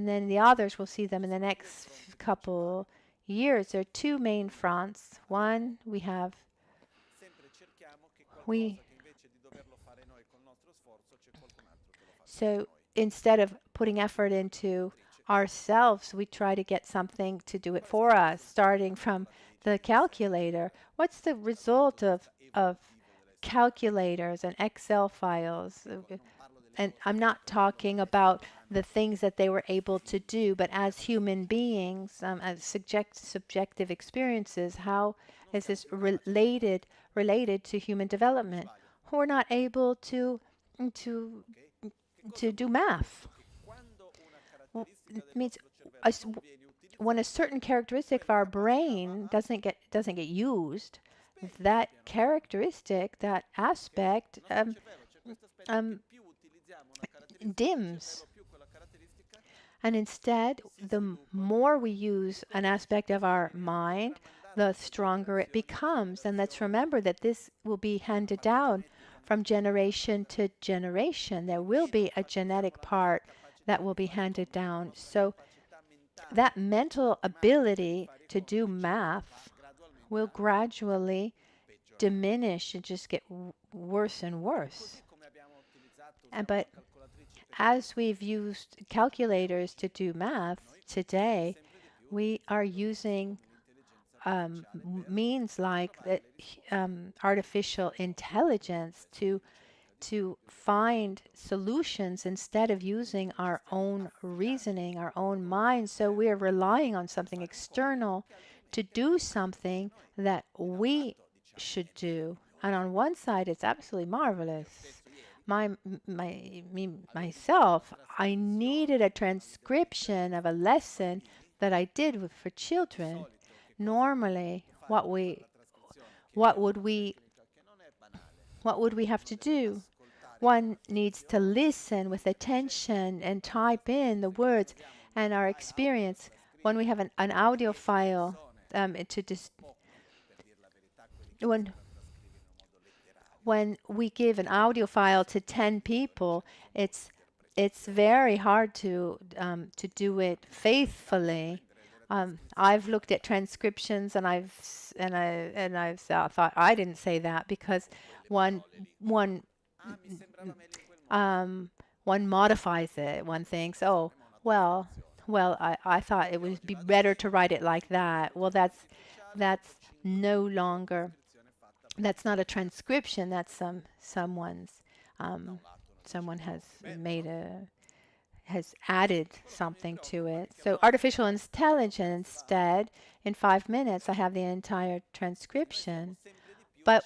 then the others will see them in the next couple years. There are two main fronts. One, so instead of putting effort into ourselves, we try to get something to do it for us, starting from the calculator. What's the result of calculators and Excel files? And I'm not talking about the things that they were able to do, but as human beings, as subjective experiences, how is this related to human development? We're not able to do math. Well, it means when a certain characteristic of our brain doesn't get used, that characteristic, that aspect, dims. And instead, the more we use an aspect of our mind, the stronger it becomes. And let's remember that this will be handed down from generation to generation. There will be a genetic part that will be handed down. So that mental ability to do math will gradually diminish and just get worse and worse. But as we've used calculators to do math today, we are using means like artificial intelligence to find solutions instead of using our own reasoning, our own mind. So we are relying on something external to do something that we should do. And on one side, it's absolutely marvelous. Myself, I needed a transcription of a lesson that I did for children. Normally, what would we have to do? One needs to listen with attention and type in the words. And our experience when we have an audio when we give an audio file to 10 people, it's very hard to do it faithfully. I've looked at transcriptions and I've thought I didn't say that because one one one modifies it. One thinks, oh, well, I thought it would be better to write it like that. Well, that's no longer, that's not a transcription. That's someone has added something to it. So artificial intelligence, instead, in 5 minutes, I have the entire transcription. But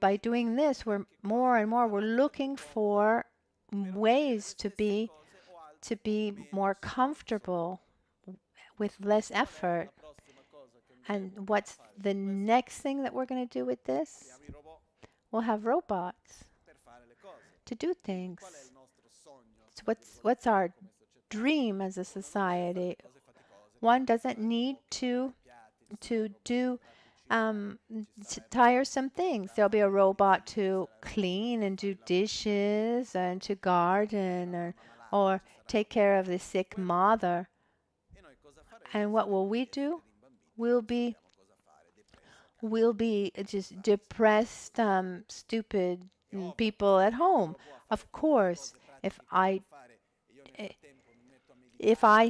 by doing this, we're more and more, we're looking for ways to be more comfortable with less effort. And what's the next thing that we're going to do with this? We'll have robots to do things. So what's our dream as a society? One doesn't need to do tiresome things. There'll be a robot to clean and do dishes and to garden or take care of the sick mother. And what will we do? We'll be just depressed, stupid people at home. Of course, if I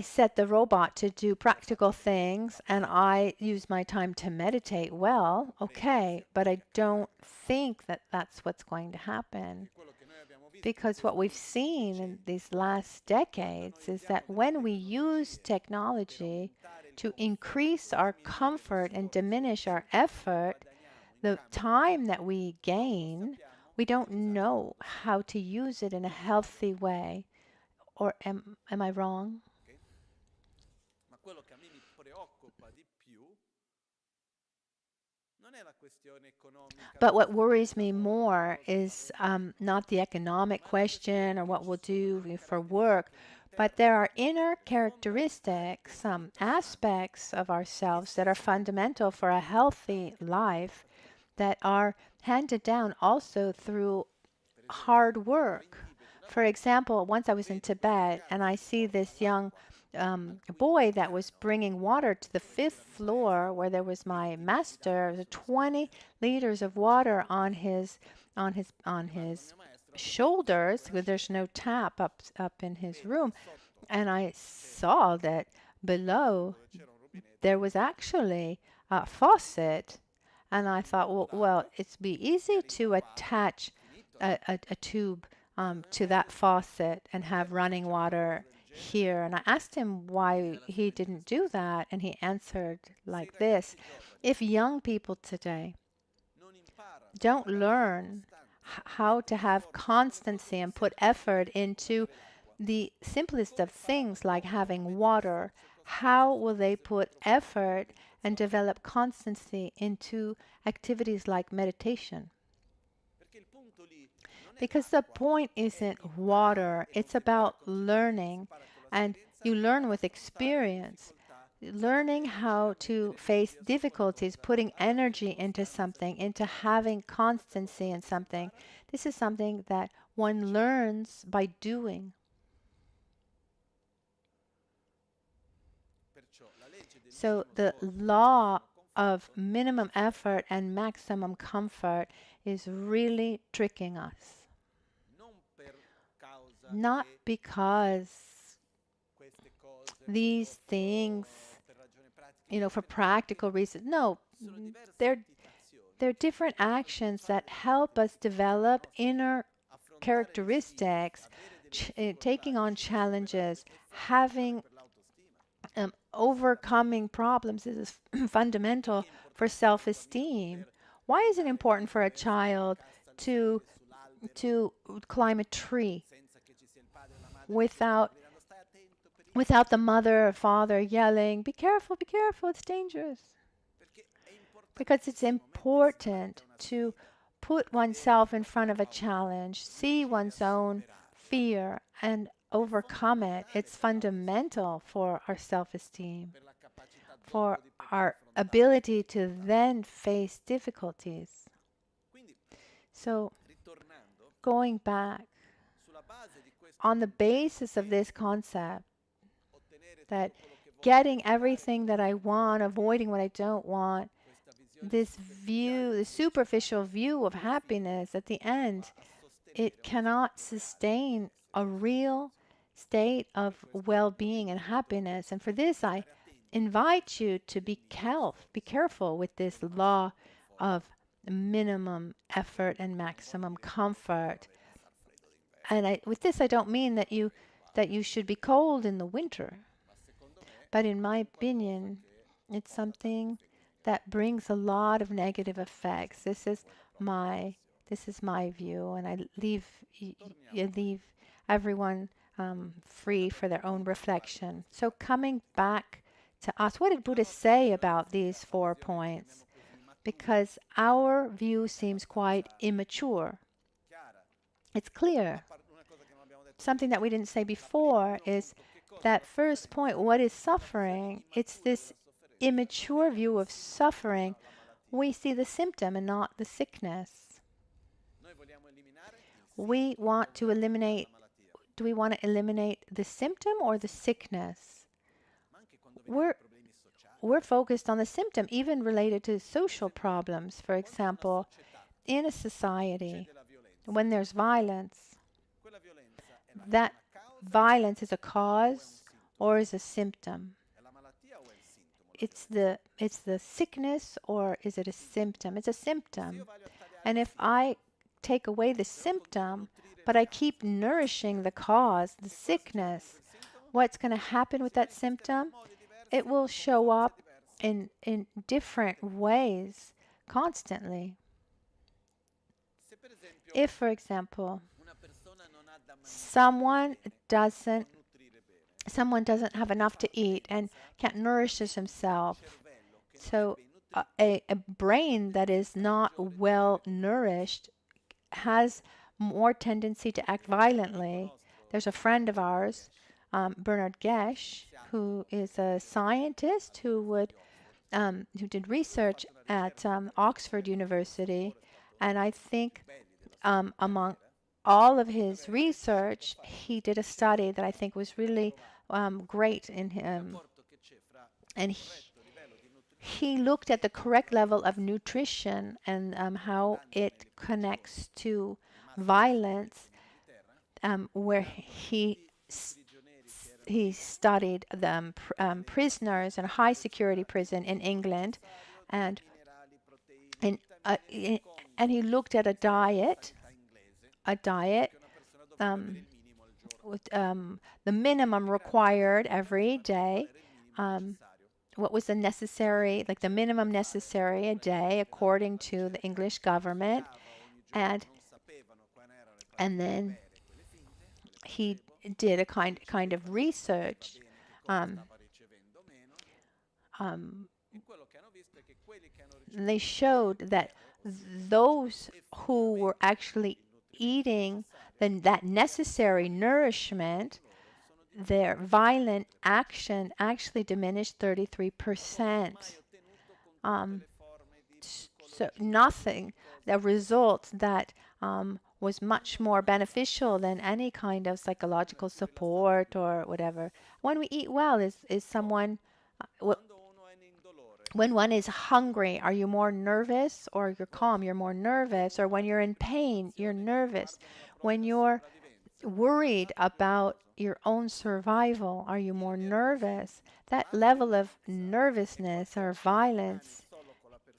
set the robot to do practical things and I use my time to meditate, well, okay, but I don't think that that's what's going to happen. Because what we've seen in these last decades is that when we use technology to increase our comfort and diminish our effort, the time that we gain, we don't know how to use it in a healthy way. Or am I wrong? But what worries me more is not the economic question or what we'll do for work, but there are inner characteristics, some aspects of ourselves that are fundamental for a healthy life that are handed down also through hard work. For example, once I was in Tibet and I see this young boy that was bringing water to the 5th floor where there was my master. There was 20 liters of water on his shoulders because there's no tap up in his room, and I saw that below there was actually a faucet, and I thought, well, it'd be easy to attach a tube to that faucet and have running water here. And I asked him why he didn't do that, and he answered like this: if young people today don't learn how to have constancy and put effort into the simplest of things like having water, how will they put effort and develop constancy into activities like meditation? Because the point isn't water, it's about learning, and you learn with experience. Learning how to face difficulties, putting energy into something, into having constancy in something. This is something that one learns by doing. So the law of minimum effort and maximum comfort is really tricking us. Not because these things, for practical reasons. No, they're different actions that help us develop inner characteristics, taking on challenges, having overcoming problems is fundamental for self-esteem. Why is it important for a child to climb a tree without the mother or father yelling, be careful, it's dangerous? Because it's important to put oneself in front of a challenge, see one's own fear, and overcome it. It's fundamental for our self-esteem, for our ability to then face difficulties. So, ritornando going back, sulla base di questo on the basis of this concept, that getting everything that I want, avoiding what I don't want, questa visione this view, the superficial view of happiness, at the end, it cannot sustain a real state of well-being and happiness. And for this, I invite you to be careful with this law of minimum effort and maximum comfort. And with this, I don't mean that you should be cold in the winter. But in my opinion, it's something that brings a lot of negative effects. This is my view, and I leave everyone free for their own reflection. So coming back to us, what did Buddha say about these 4 points? Because our view seems quite immature. It's clear. Something that we didn't say before is that first point, what is suffering? It's this immature view of suffering. We see the symptom and not the sickness. We want to eliminate, do we want to eliminate the symptom or the sickness? We're focused on the symptom, even related to social problems. For example, in a society, when there's violence, that violence is a cause or is a symptom. It's the sickness, or is it a symptom? It's a symptom. And if I take away the symptom, but I keep nourishing the cause, the sickness, what's going to happen with that symptom? It will show up in different ways constantly. If, for example, someone doesn't have enough to eat and can't nourish himself, so a brain that is not well nourished has more tendency to act violently. There's a friend of ours, Bernard Gesch, who is a scientist who did research at Oxford University, and I think among all of his research, he did a study that I think was really great in him. And he looked at the correct level of nutrition and how it connects to violence, where he studied the prisoners in a high security prison in England, and he looked at a diet with the minimum required every day, what was the necessary, like the minimum necessary a day according to the English government, and then he did a kind of research. They showed that those who were actually eating that necessary nourishment, their violent action actually diminished 33%. So nothing, the result that was much more beneficial than any kind of psychological support or whatever. When we eat well, is someone, when one is hungry, are you more nervous or you're calm? You're more nervous. Or when you're in pain, you're nervous. When you're worried about your own survival, are you more nervous? That level of nervousness or violence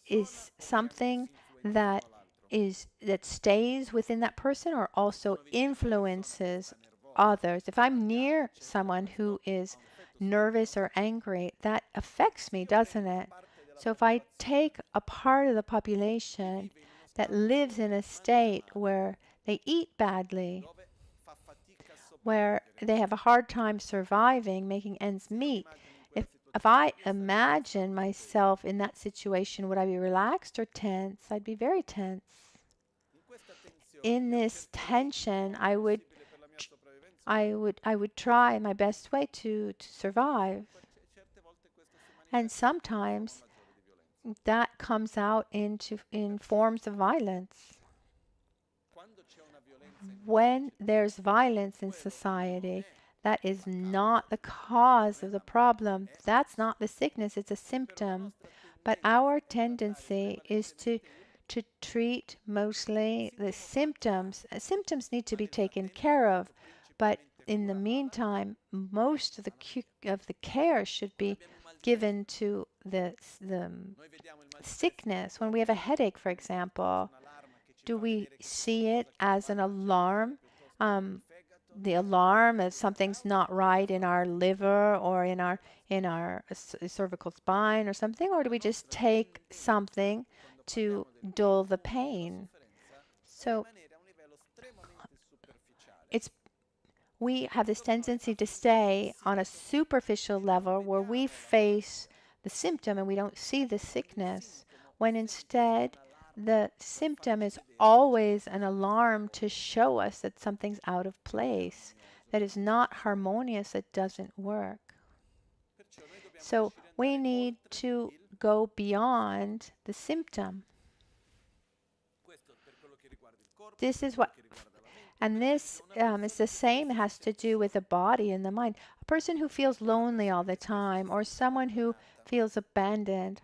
is something that stays within that person or also influences others. If I'm near someone who is nervous or angry, that affects me, doesn't it? So if I take a part of the population that lives in a state where they eat badly, where they have a hard time surviving, making ends meet, if I imagine myself in that situation, would I be relaxed or tense? I'd be very tense. In this tension, I would try my best way to survive. And sometimes that comes out in forms of violence. when there's violence in society, that is not the cause of the problem. That's not the sickness, it's a symptom. But our tendency is to treat mostly the symptoms. Symptoms need to be taken care of, but in the meantime, most of the care should be given to the sickness. When we have a headache, for example, do we see it as an alarm? The alarm if something's not right in our liver or in our cervical spine or something, or do we just take something to dull the pain? So it's we have this tendency to stay on a superficial level where we face the symptom and we don't see the sickness, when instead the symptom is always an alarm to show us that something's out of place, that is not harmonious, that doesn't work. So we need to go beyond the symptom. This is what, and this is the same, it has to do with the body and the mind. A person who feels lonely all the time, or someone who feels abandoned,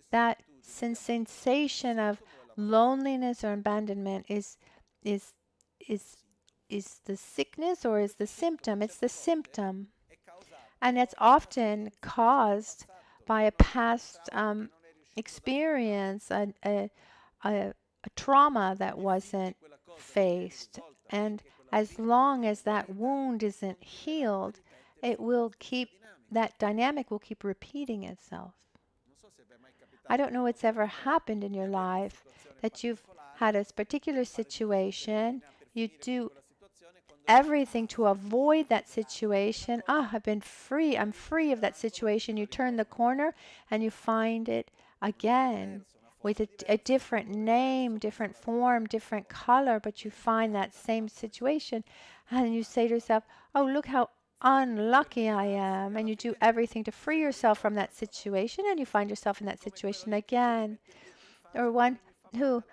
that sensation of loneliness or abandonment is the sickness or is the symptom? It's the symptom. And it's often caused by a past experience, a trauma that wasn't faced. And as long as that wound isn't healed, that dynamic will keep repeating itself. I don't know what's ever happened in your life, that you've had a particular situation, you do everything to avoid that situation. I've been free, I'm free of that situation. You turn the corner and you find it again with a different name, different form, different color, but you find that same situation and you say to yourself, oh, look how unlucky I am, and you do everything to free yourself from that situation and you find yourself in that situation again. Or one who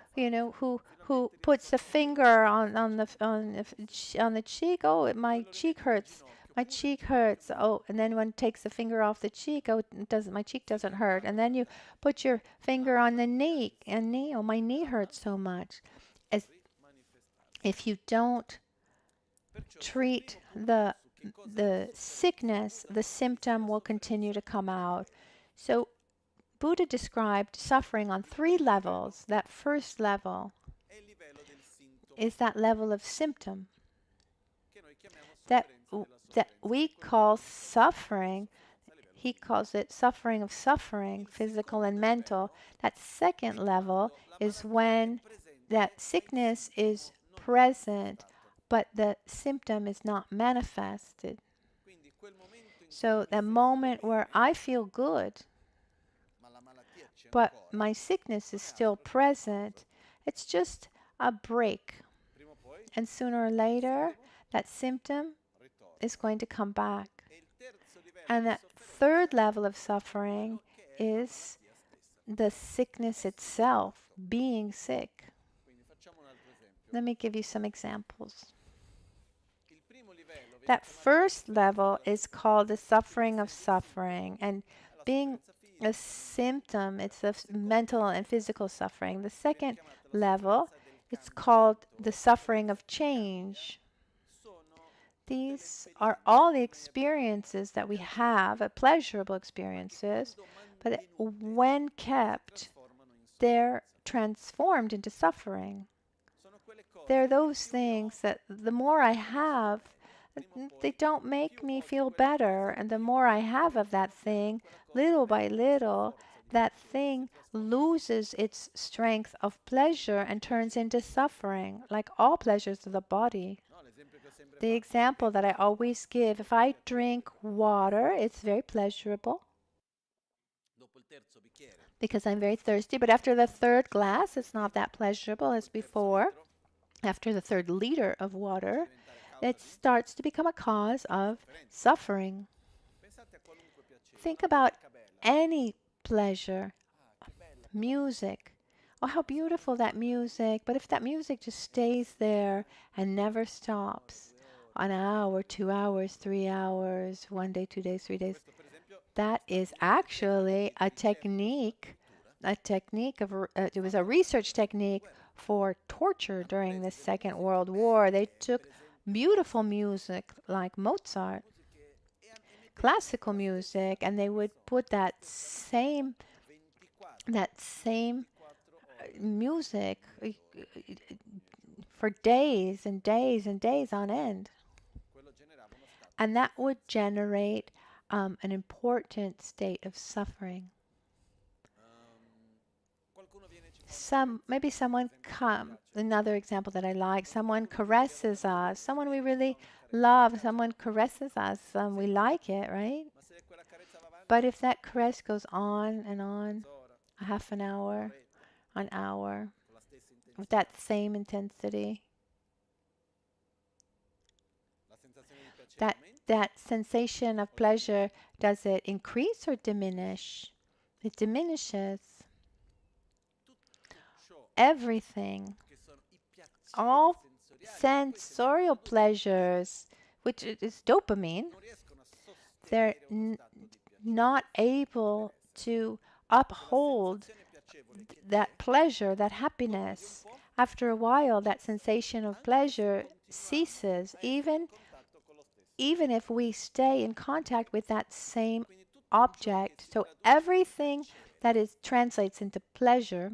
puts a finger on the cheek. Oh, my cheek hurts. My cheek hurts. Oh, and then one takes the finger off the cheek. Oh, my cheek doesn't hurt. And then you put your finger on the knee. Oh, my knee hurts so much. As if you don't treat the sickness, the symptom will continue to come out. So Buddha described suffering on 3 levels. That first level is that level of symptom that we call suffering. He calls it suffering of suffering, physical and mental. That second level is when that sickness is present, but the symptom is not manifested. So the moment where I feel good, but my sickness is still present, it's just a break. And sooner or later, that symptom is going to come back. And that third level of suffering is the sickness itself, being sick. Let me give you some examples. That first level is called the suffering of suffering, and being a symptom, it's the mental and physical suffering. The second level, it's called the suffering of change. These are all the experiences that we have, pleasurable experiences, but when kept, they're transformed into suffering. They're those things that the more I have, they don't make me feel better. And the more I have of that thing, little by little, that thing loses its strength of pleasure and turns into suffering, like all pleasures of the body. The example that I always give, if I drink water, it's very pleasurable because I'm very thirsty. But after the third glass, it's not that pleasurable as before. After the third liter of water, it starts to become a cause of suffering. Think about any pleasure, music. oh, how beautiful that music. But if that music just stays there and never stops, an hour, 2 hours, 3 hours, 1 day, 2 days, 3 days, that is actually a technique of, it was a research technique for torture during the Second World War. They took beautiful music like Mozart, classical music, and they would put that same music for days and days and days on end. And that would generate an important state of suffering. Maybe someone another example that I like, someone caresses us, someone we really love, someone caresses us, we like it, right? But if that caress goes on and on, a half an hour, with that same intensity, that sensation of pleasure, does it increase or diminish? It diminishes. Everything, all sensorial pleasures, which is dopamine, they're not able to uphold that pleasure, that happiness. After a while, that sensation of pleasure ceases, even if we stay in contact with that same object. So everything that translates into pleasure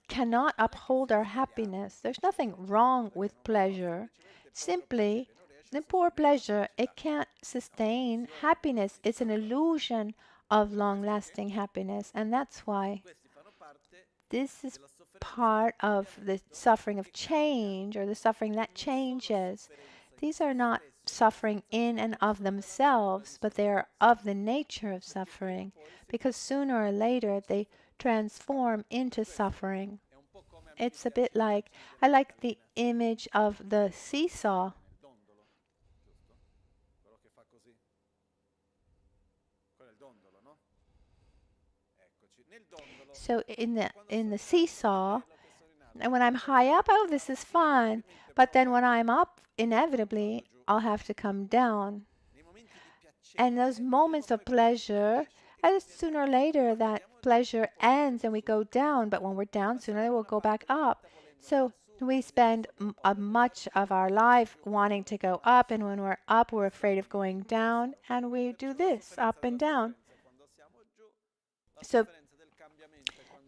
cannot uphold our happiness. There's nothing wrong with pleasure. Simply, the poor pleasure, it can't sustain happiness. It's an illusion of long-lasting happiness. And that's why this is part of the suffering of change, or the suffering that changes. These are not suffering in and of themselves, but they are of the nature of suffering, because sooner or later they transform into suffering. It's a bit like, I like the image of the seesaw. So in the seesaw, and when I'm high up, oh, this is fun. But then when I'm up, inevitably, I'll have to come down. And those moments of pleasure, and sooner or later, that pleasure ends and we go down. But when we're down, sooner or later, we'll go back up. So we spend much of our life wanting to go up. And when we're up, we're afraid of going down. And we do this, up and down. So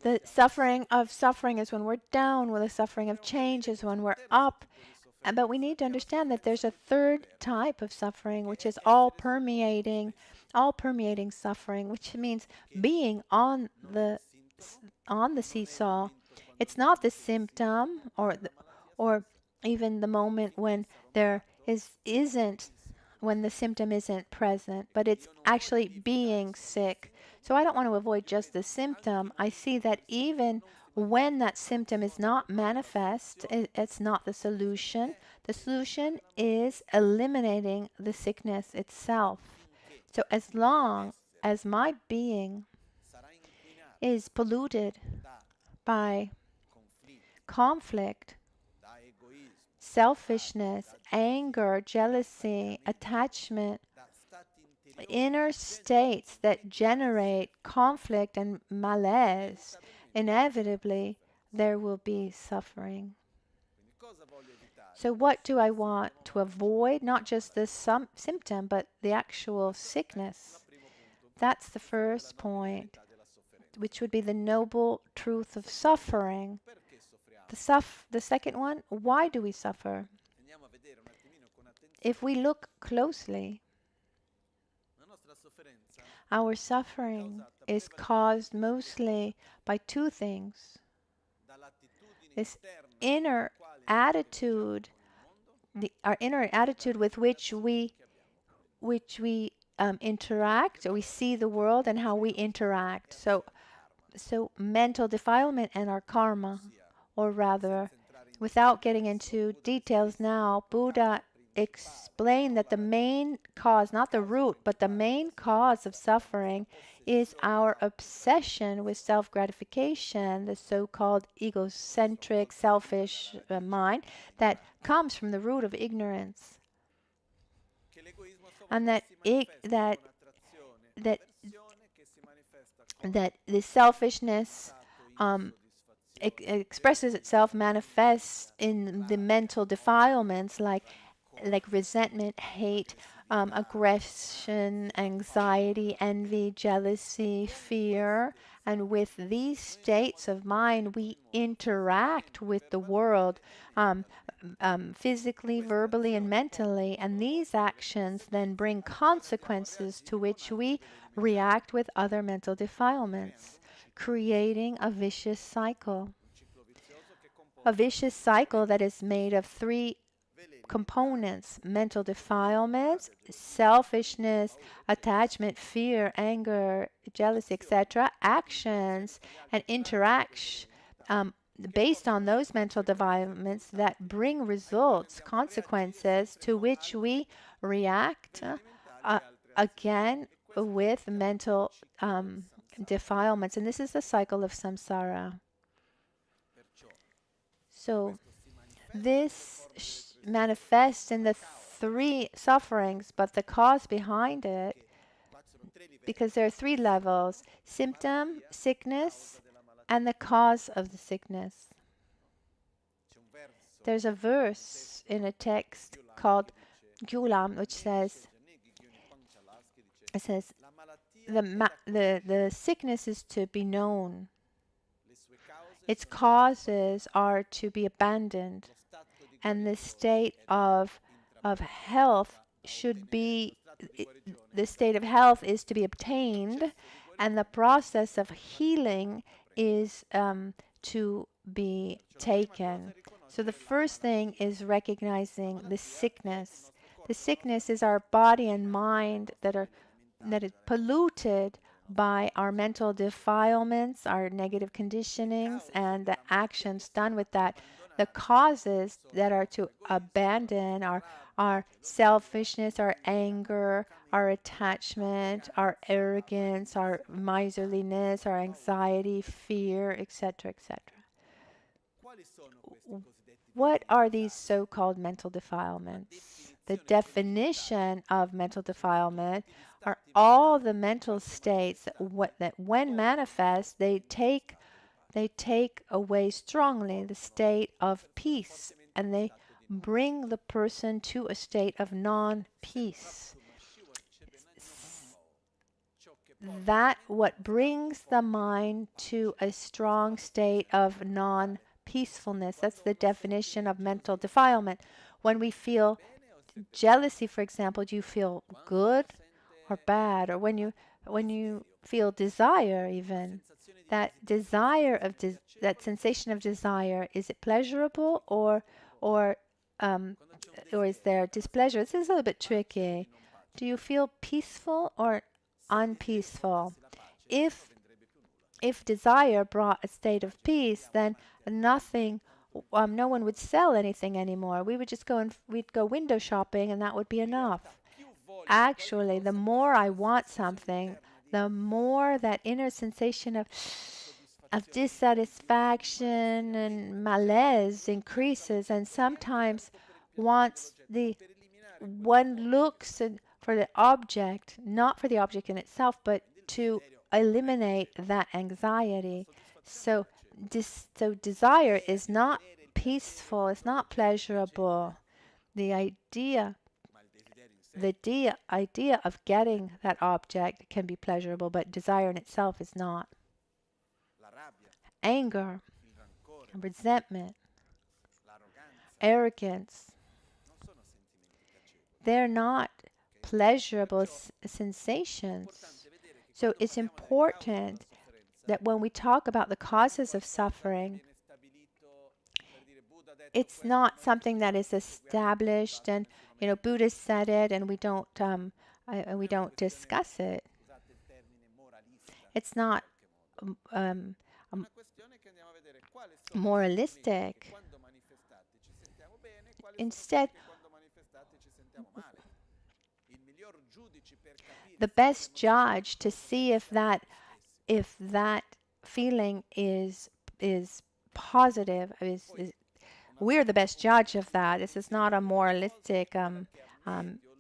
the suffering is when we're down, while the suffering of change is when we're up. But we need to understand that there's a third type of suffering, which is all permeating suffering, which means being on the seesaw. It's not the symptom or even the moment when when the symptom isn't present, but it's actually being sick. So I don't want to avoid just the symptom. I see that even when that symptom is not manifest, it's not the solution. The solution is eliminating the sickness itself. So as long as my being is polluted by conflict, selfishness, anger, jealousy, attachment, inner states that generate conflict and malaise, inevitably there will be suffering. So what do I want to avoid? Not just the symptom, but the actual sickness. That's the first point, which would be the noble truth of suffering. The second one, why do we suffer? If we look closely, our suffering is caused mostly by two things. This inner attitude, our inner attitude with which we interact, or we see the world and how we interact. So mental defilement and our karma, or rather, without getting into details now, Buddha explain that the main cause, not the root, but the main cause of suffering is our obsession with self-gratification, the so-called egocentric, selfish mind that comes from the root of ignorance. And that the selfishness expresses itself, manifests in the mental defilements like resentment, hate, aggression, anxiety, envy, jealousy, fear. And with these states of mind, we interact with the world physically, verbally, and mentally. And these actions then bring consequences to which we react with other mental defilements, creating a vicious cycle. A vicious cycle that is made of three components: mental defilements, selfishness, attachment, fear, anger, jealousy, etc., actions and interaction based on those mental defilements that bring results, consequences to which we react again with mental defilements. And this is the cycle of samsara. So this manifests in the three sufferings, but the cause behind it, because there are three levels: symptom, sickness, and the cause of the sickness. There's a verse in a text called Gyulam which says, the sickness is to be known. Its causes are to be abandoned. And the state of health should be, the state of health is to be obtained, and the process of healing is to be taken. So the first thing is recognizing the sickness. The sickness is our body and mind that is polluted by our mental defilements, our negative conditionings, and the actions done with that. The causes that are to abandon are our selfishness, our anger, our attachment, our arrogance, our miserliness, our anxiety, fear, etc., etc. What are these so-called mental defilements? The definition of mental defilement are all the mental states that when manifest, they take away strongly the state of peace, and they bring the person to a state of non-peace. That what brings the mind to a strong state of non-peacefulness. That's the definition of mental defilement. When we feel jealousy, for example, do you feel good or bad? Or when you feel desire, even that desire of that sensation of desire, is it pleasurable or is there displeasure? This is a little bit tricky. Do you feel peaceful or unpeaceful? If desire brought a state of peace, then nothing, no one would sell anything anymore. We would just we'd go window shopping, and that would be enough. Actually, the more I want something, the more that inner sensation of dissatisfaction and malaise increases, and sometimes one looks for the object, not for the object in itself, but to eliminate that anxiety. So desire is not peaceful, it's not pleasurable. The idea of getting that object can be pleasurable, but desire in itself is not. Anger, resentment, arrogance, they're not pleasurable sensations. So it's important that when we talk about the causes of suffering, it's not something that is established and Buddha said it and we don't discuss it. It's not moralistic. Instead, the best judge to see if that feeling is positive, we're the best judge of that. This is not a moralistic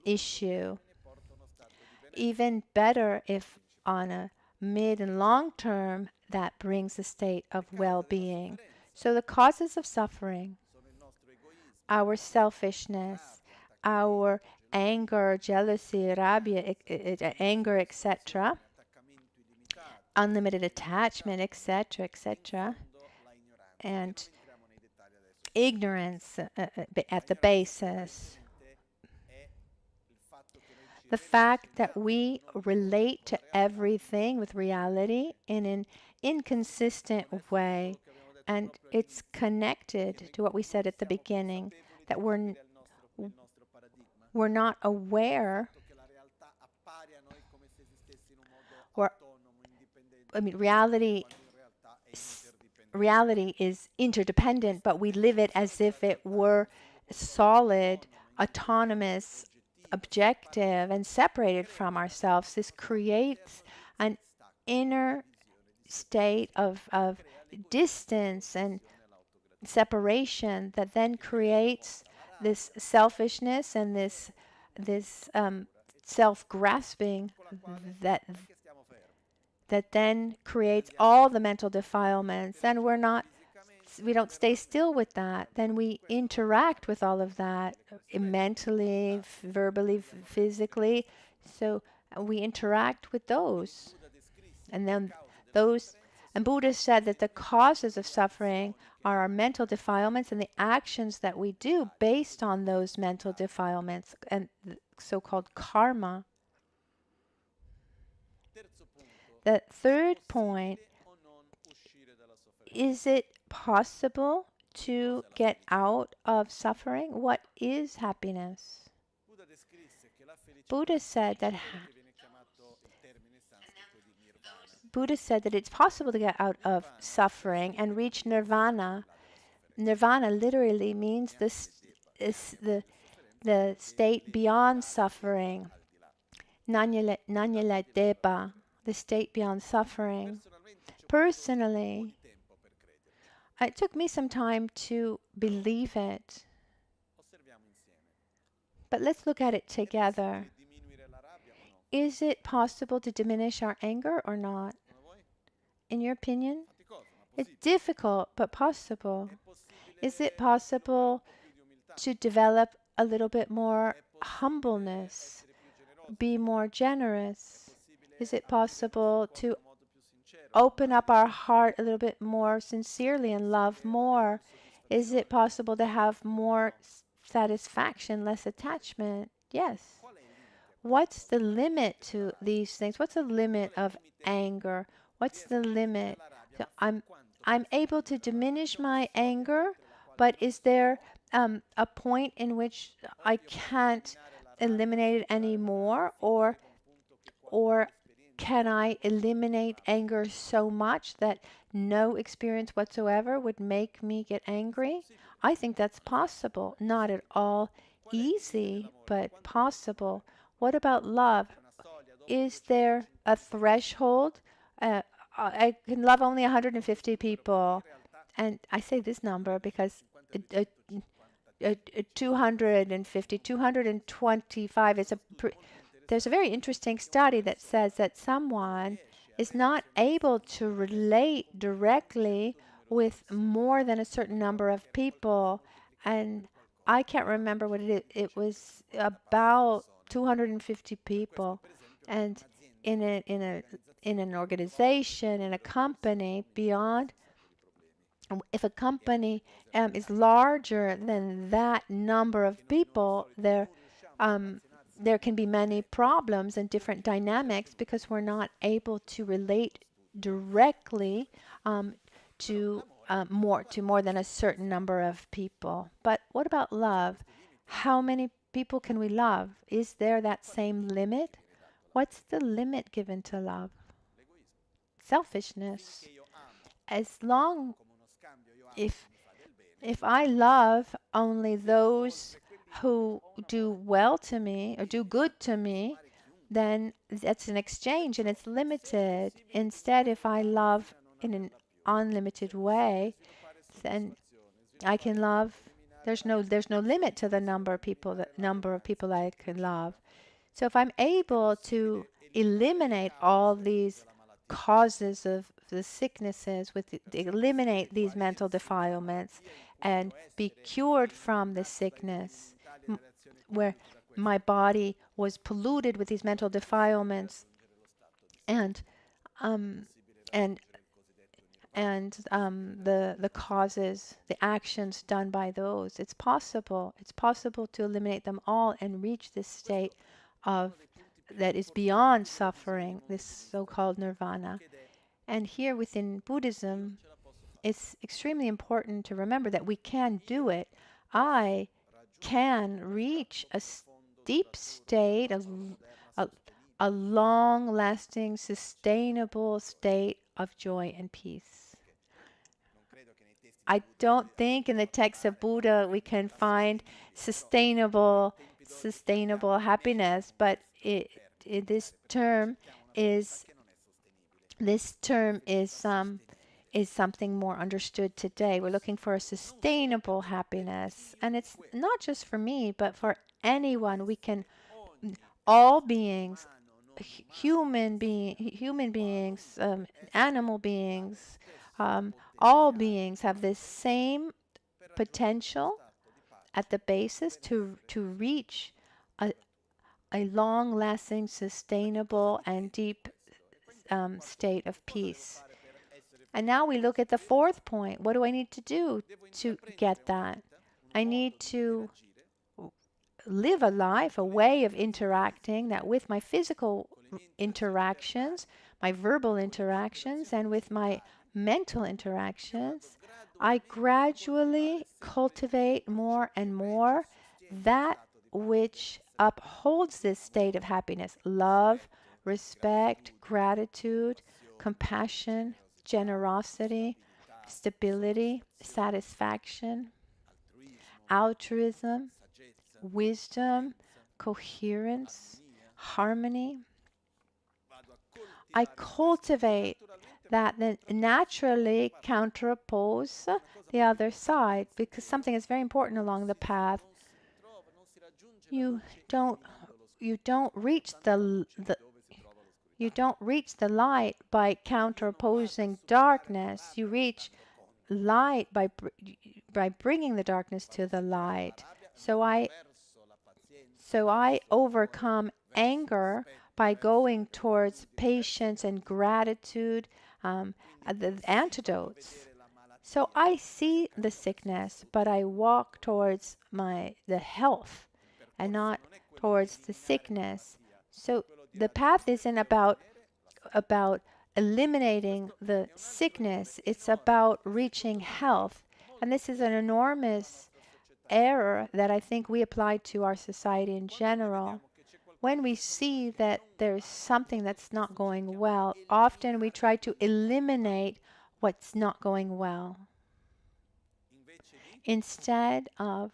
issue. Even better if on a mid and long term that brings a state of well-being. So the causes of suffering, our selfishness, our anger, jealousy, rabia, anger, etc., unlimited attachment, etc., etc., and ignorance at the basis. The fact that we relate to everything with reality in an inconsistent way, and it's connected to what we said at the beginning, that we're not aware, or reality is interdependent, but we live it as if it were solid, autonomous, objective, and separated from ourselves. This creates an inner state of distance and separation that then creates this selfishness and this self-grasping that then creates all the mental defilements, and we don't stay still with that. Then we interact with all of that mentally, verbally, physically. So we interact with those. And then and Buddha said that the causes of suffering are our mental defilements and the actions that we do based on those mental defilements, and the so-called karma. The third point, is it possible to get out of suffering? What is happiness? Buddha said that it's possible to get out of suffering and reach nirvana. Nirvana literally means the state beyond suffering. Nanyala Deba, the state beyond suffering. Personally, it took me some time to believe it. But let's look at it together. Is it possible to diminish our anger or not? In your opinion? It's difficult, but possible. Is it possible to develop a little bit more humbleness, be more generous? Is it possible to open up our heart a little bit more sincerely and love more? Is it possible to have more satisfaction, less attachment? Yes. What's the limit to these things? What's the limit of anger? What's the limit? So I'm able to diminish my anger, but is there a point in which I can't eliminate it anymore, or can I eliminate anger so much that no experience whatsoever would make me get angry? I think that's possible. Not at all easy, but possible. What about love? Is there a threshold? I can love only 150 people. And I say this number because 250, 225 is there's a very interesting study that says that someone is not able to relate directly with more than a certain number of people. And I can't remember what it was about 250 people. And in an organization, in a company, beyond, if a company is larger than that number of people, there can be many problems and different dynamics because we're not able to relate directly to more than a certain number of people. But what about love? How many people can we love? Is there that same limit? What's the limit given to love? Selfishness. As long if I love only those who do well to me or do good to me, then that's an exchange and it's limited. Instead, if I love in an unlimited way, then I can love. There's no limit to the number of people I can love. So if I'm able to eliminate all these causes of the sicknesses, eliminate these mental defilements, and be cured from the sickness, where my body was polluted with these mental defilements, and um, and the causes, the actions done by those. It's possible. It's possible to eliminate them all and reach this state of that is beyond suffering, this so-called nirvana. And here within Buddhism, it's extremely important to remember that we can do it. I can reach a deep state, a long-lasting, sustainable state of joy and peace. I don't think in the text of Buddha we can find sustainable happiness, but this term is something more understood today. We're looking for a sustainable happiness, and it's not just for me, but for anyone. All beings, human beings, animal beings, all beings have this same potential at the basis to reach a long-lasting, sustainable, and deep state of peace. And now we look at the fourth point. What do I need to do to get that? I need to live a life, a way of interacting that with my physical interactions, my verbal interactions, and with my mental interactions, I gradually cultivate more and more that which upholds this state of happiness: love, respect, gratitude, compassion, generosity, stability, satisfaction, altruism, wisdom, coherence, harmony. I cultivate that then naturally counteroppose the other side, because something is very important along the path. You don't reach the light by counteropposing darkness. You reach light by bringing the darkness to the light. So I overcome anger by going towards patience and gratitude, the antidotes. So I see the sickness, but I walk towards the health and not towards the sickness. So the path isn't about eliminating the sickness. It's about reaching health. And this is an enormous error that I think we apply to our society in general. When we see that there's something that's not going well, often we try to eliminate what's not going well, instead of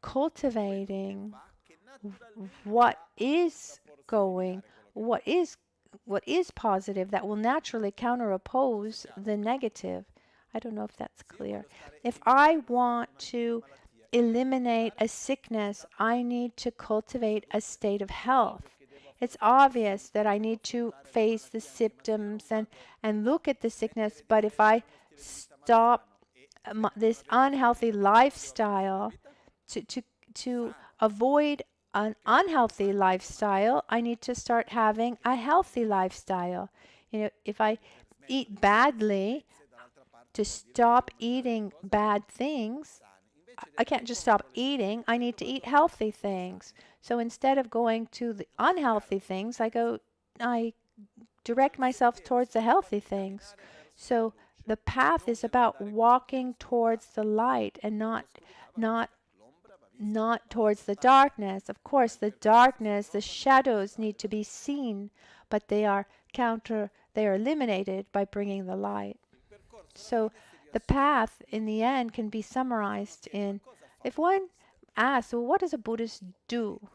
cultivating what is positive, that will naturally counteroppose the negative. I don't know if that's clear. If I want to eliminate a sickness, I need to cultivate a state of health. It's obvious that I need to face the symptoms and look at the sickness, but if I stop this unhealthy lifestyle to avoid an unhealthy lifestyle, I need to start having a healthy lifestyle. If I eat badly, to stop eating bad things, I can't just stop eating. I need to eat healthy things. So instead of going to the unhealthy things, I direct myself towards the healthy things. So the path is about walking towards the light and not towards the darkness. Of course, the darkness, the shadows need to be seen, but they are eliminated by bringing the light. So the path in the end can be summarized in, if one ask, well, what does a Buddhist do?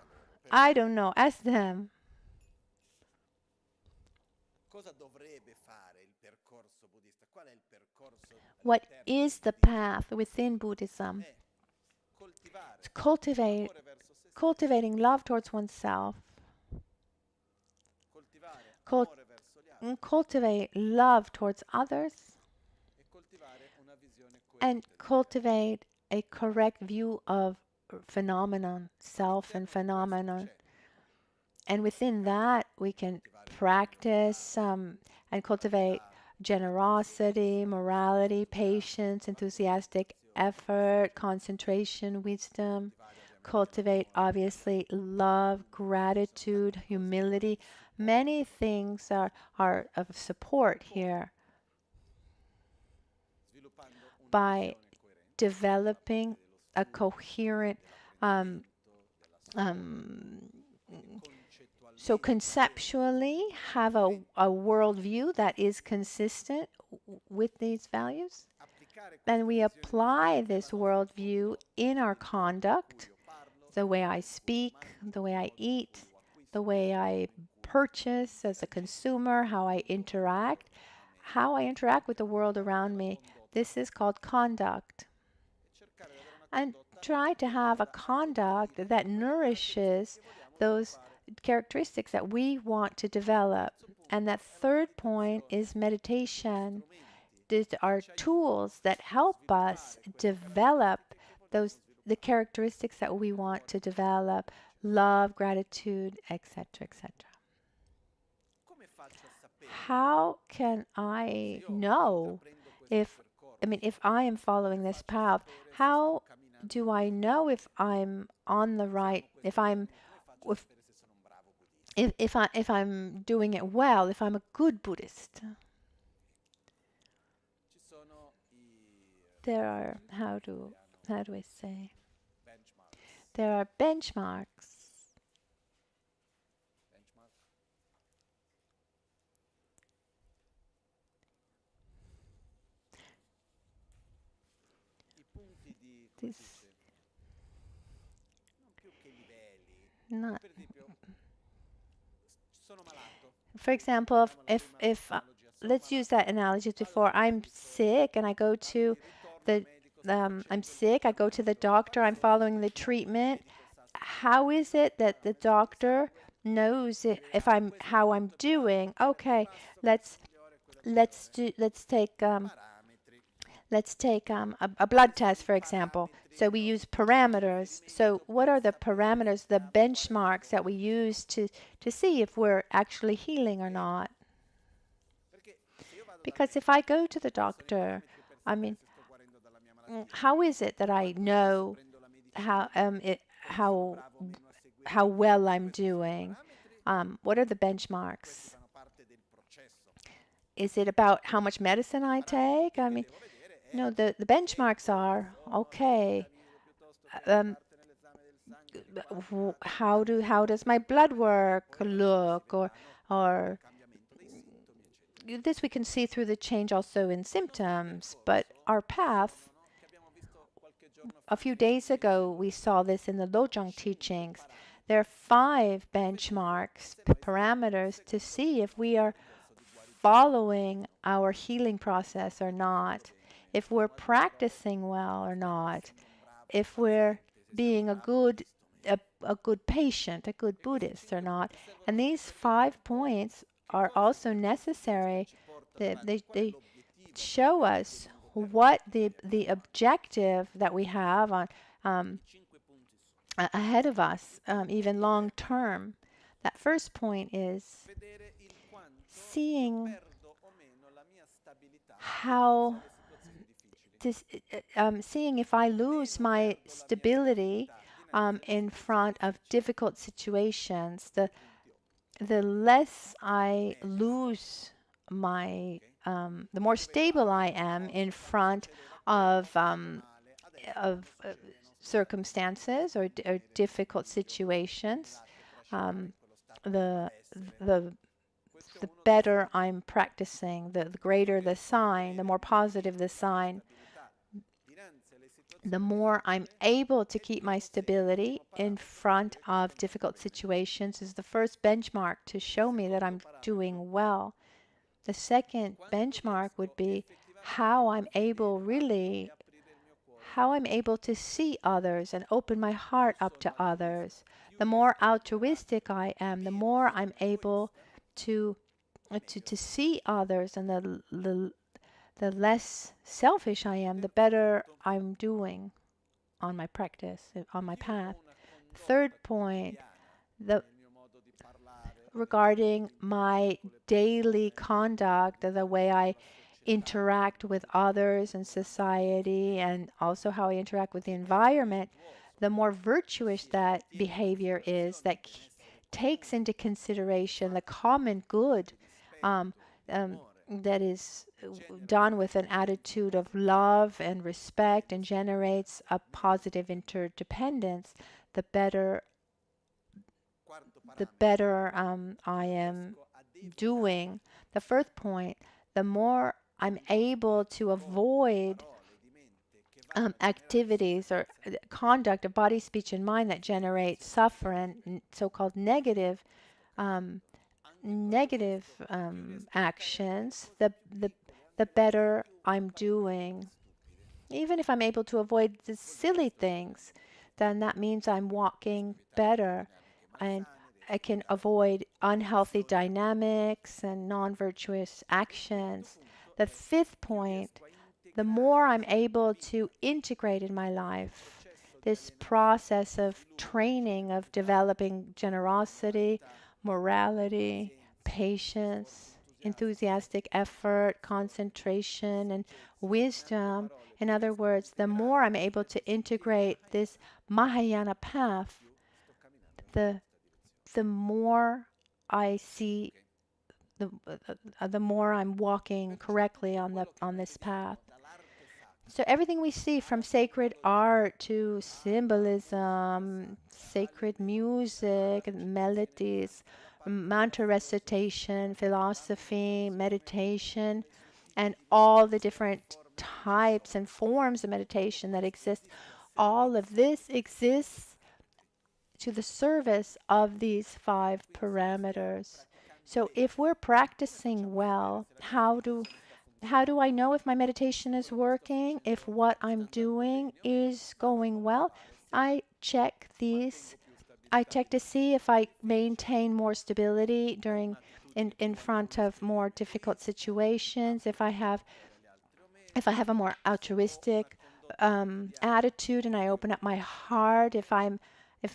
I don't know. Ask them. What is the path within Buddhism? It's cultivating love towards oneself, cultivate love towards others, and cultivate a correct view of phenomenon, self and phenomenon. And within that, we can practice and cultivate generosity, morality, patience, enthusiastic effort, concentration, wisdom. Cultivate, obviously, love, gratitude, humility. Many things are of support here. By developing a coherent, so conceptually have a worldview that is consistent with these values. Then we apply this worldview in our conduct, the way I speak, the way I eat, the way I purchase as a consumer, how I interact with the world around me. This is called conduct. And try to have a conduct that nourishes those characteristics that we want to develop. And that third point is meditation. These are tools that help us develop the characteristics that we want to develop: love, gratitude, etc., etc. How can I know if I am following this path? How do I know if I'm on the right, if I'm doing it well, if I'm a good Buddhist? There are, how do I say? There are benchmarks. Not, for example, if let's use that analogy before. I'm sick and I go to the I'm sick. I go to the doctor. I'm following the treatment. How is it that the doctor knows if I'm how I'm doing? Okay, let's take a blood test, for example. So we use parameters. So what are the parameters, the benchmarks that we use to see if we're actually healing or not? Because if I go to the doctor, how is it that I know how well I'm doing? What are the benchmarks? Is it about how much medicine I take? No, the benchmarks are okay. How does my blood work look, or this we can see through the change also in symptoms. But our path, a few days ago, we saw this in the Lojong teachings. There are 5 benchmarks, parameters to see if we are following our healing process or not, if we're practicing well or not, if we're being a good patient, a good Buddhist or not. And these 5 points are also necessary. They show us what the objective that we have on ahead of us, even long term. That first point is seeing how seeing if I lose my stability in front of difficult situations. The less I lose my, the more stable I am in front of circumstances or difficult situations. The better I'm practicing, the greater the sign, the more positive the sign. the more I'm able to keep my stability in front of difficult situations is the first benchmark to show me that I'm doing well. The second benchmark would be how I'm able to see others and open my heart up to others. The more altruistic I am, the more I'm able to see others, and the less selfish I am, the better I'm doing on my practice, on my path. Third point, the regarding my daily conduct, the way I interact with others and society, and also how I interact with the environment, the more virtuous that behavior is, that takes into consideration the common good, um, that is done with an attitude of love and respect and generates a positive interdependence, the better I am doing. The first point, the more I'm able to avoid activities or conduct of body, speech, and mind that generate suffering, so-called negative actions, the better I'm doing. Even if I'm able to avoid the silly things, then that means I'm walking better, and I can avoid unhealthy dynamics and non-virtuous actions. The fifth point, the more I'm able to integrate in my life this process of training, of developing generosity, morality, patience, enthusiastic effort, concentration, and wisdom. In other words, the more I'm able to integrate this Mahayana path, the more I see, the more I'm walking correctly on this path. So everything we see, from sacred art to symbolism, sacred music, melodies, mantra recitation, philosophy, meditation, and all the different types and forms of meditation that exist, all of this exists to the service of these 5 parameters. So if we're practicing well, how do I know if my meditation is working? If what I'm doing is going well? I check these. I check to see if I maintain more stability in front of more difficult situations, if I have a more altruistic attitude and I open up my heart, if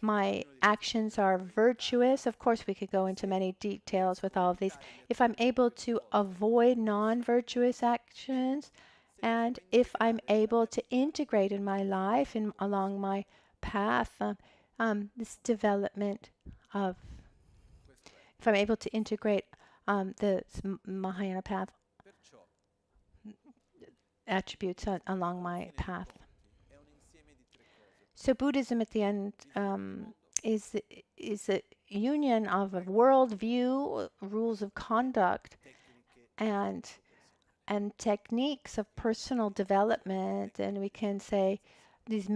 my actions are virtuous. Of course, we could go into many details with all of these. If I'm able to avoid non-virtuous actions, and if I'm able to integrate in my life and along my path this development of, if I'm able to integrate the Mahayana path attributes along my path. So Buddhism at the end is a union of a worldview, rules of conduct, and techniques of personal development, and we can say these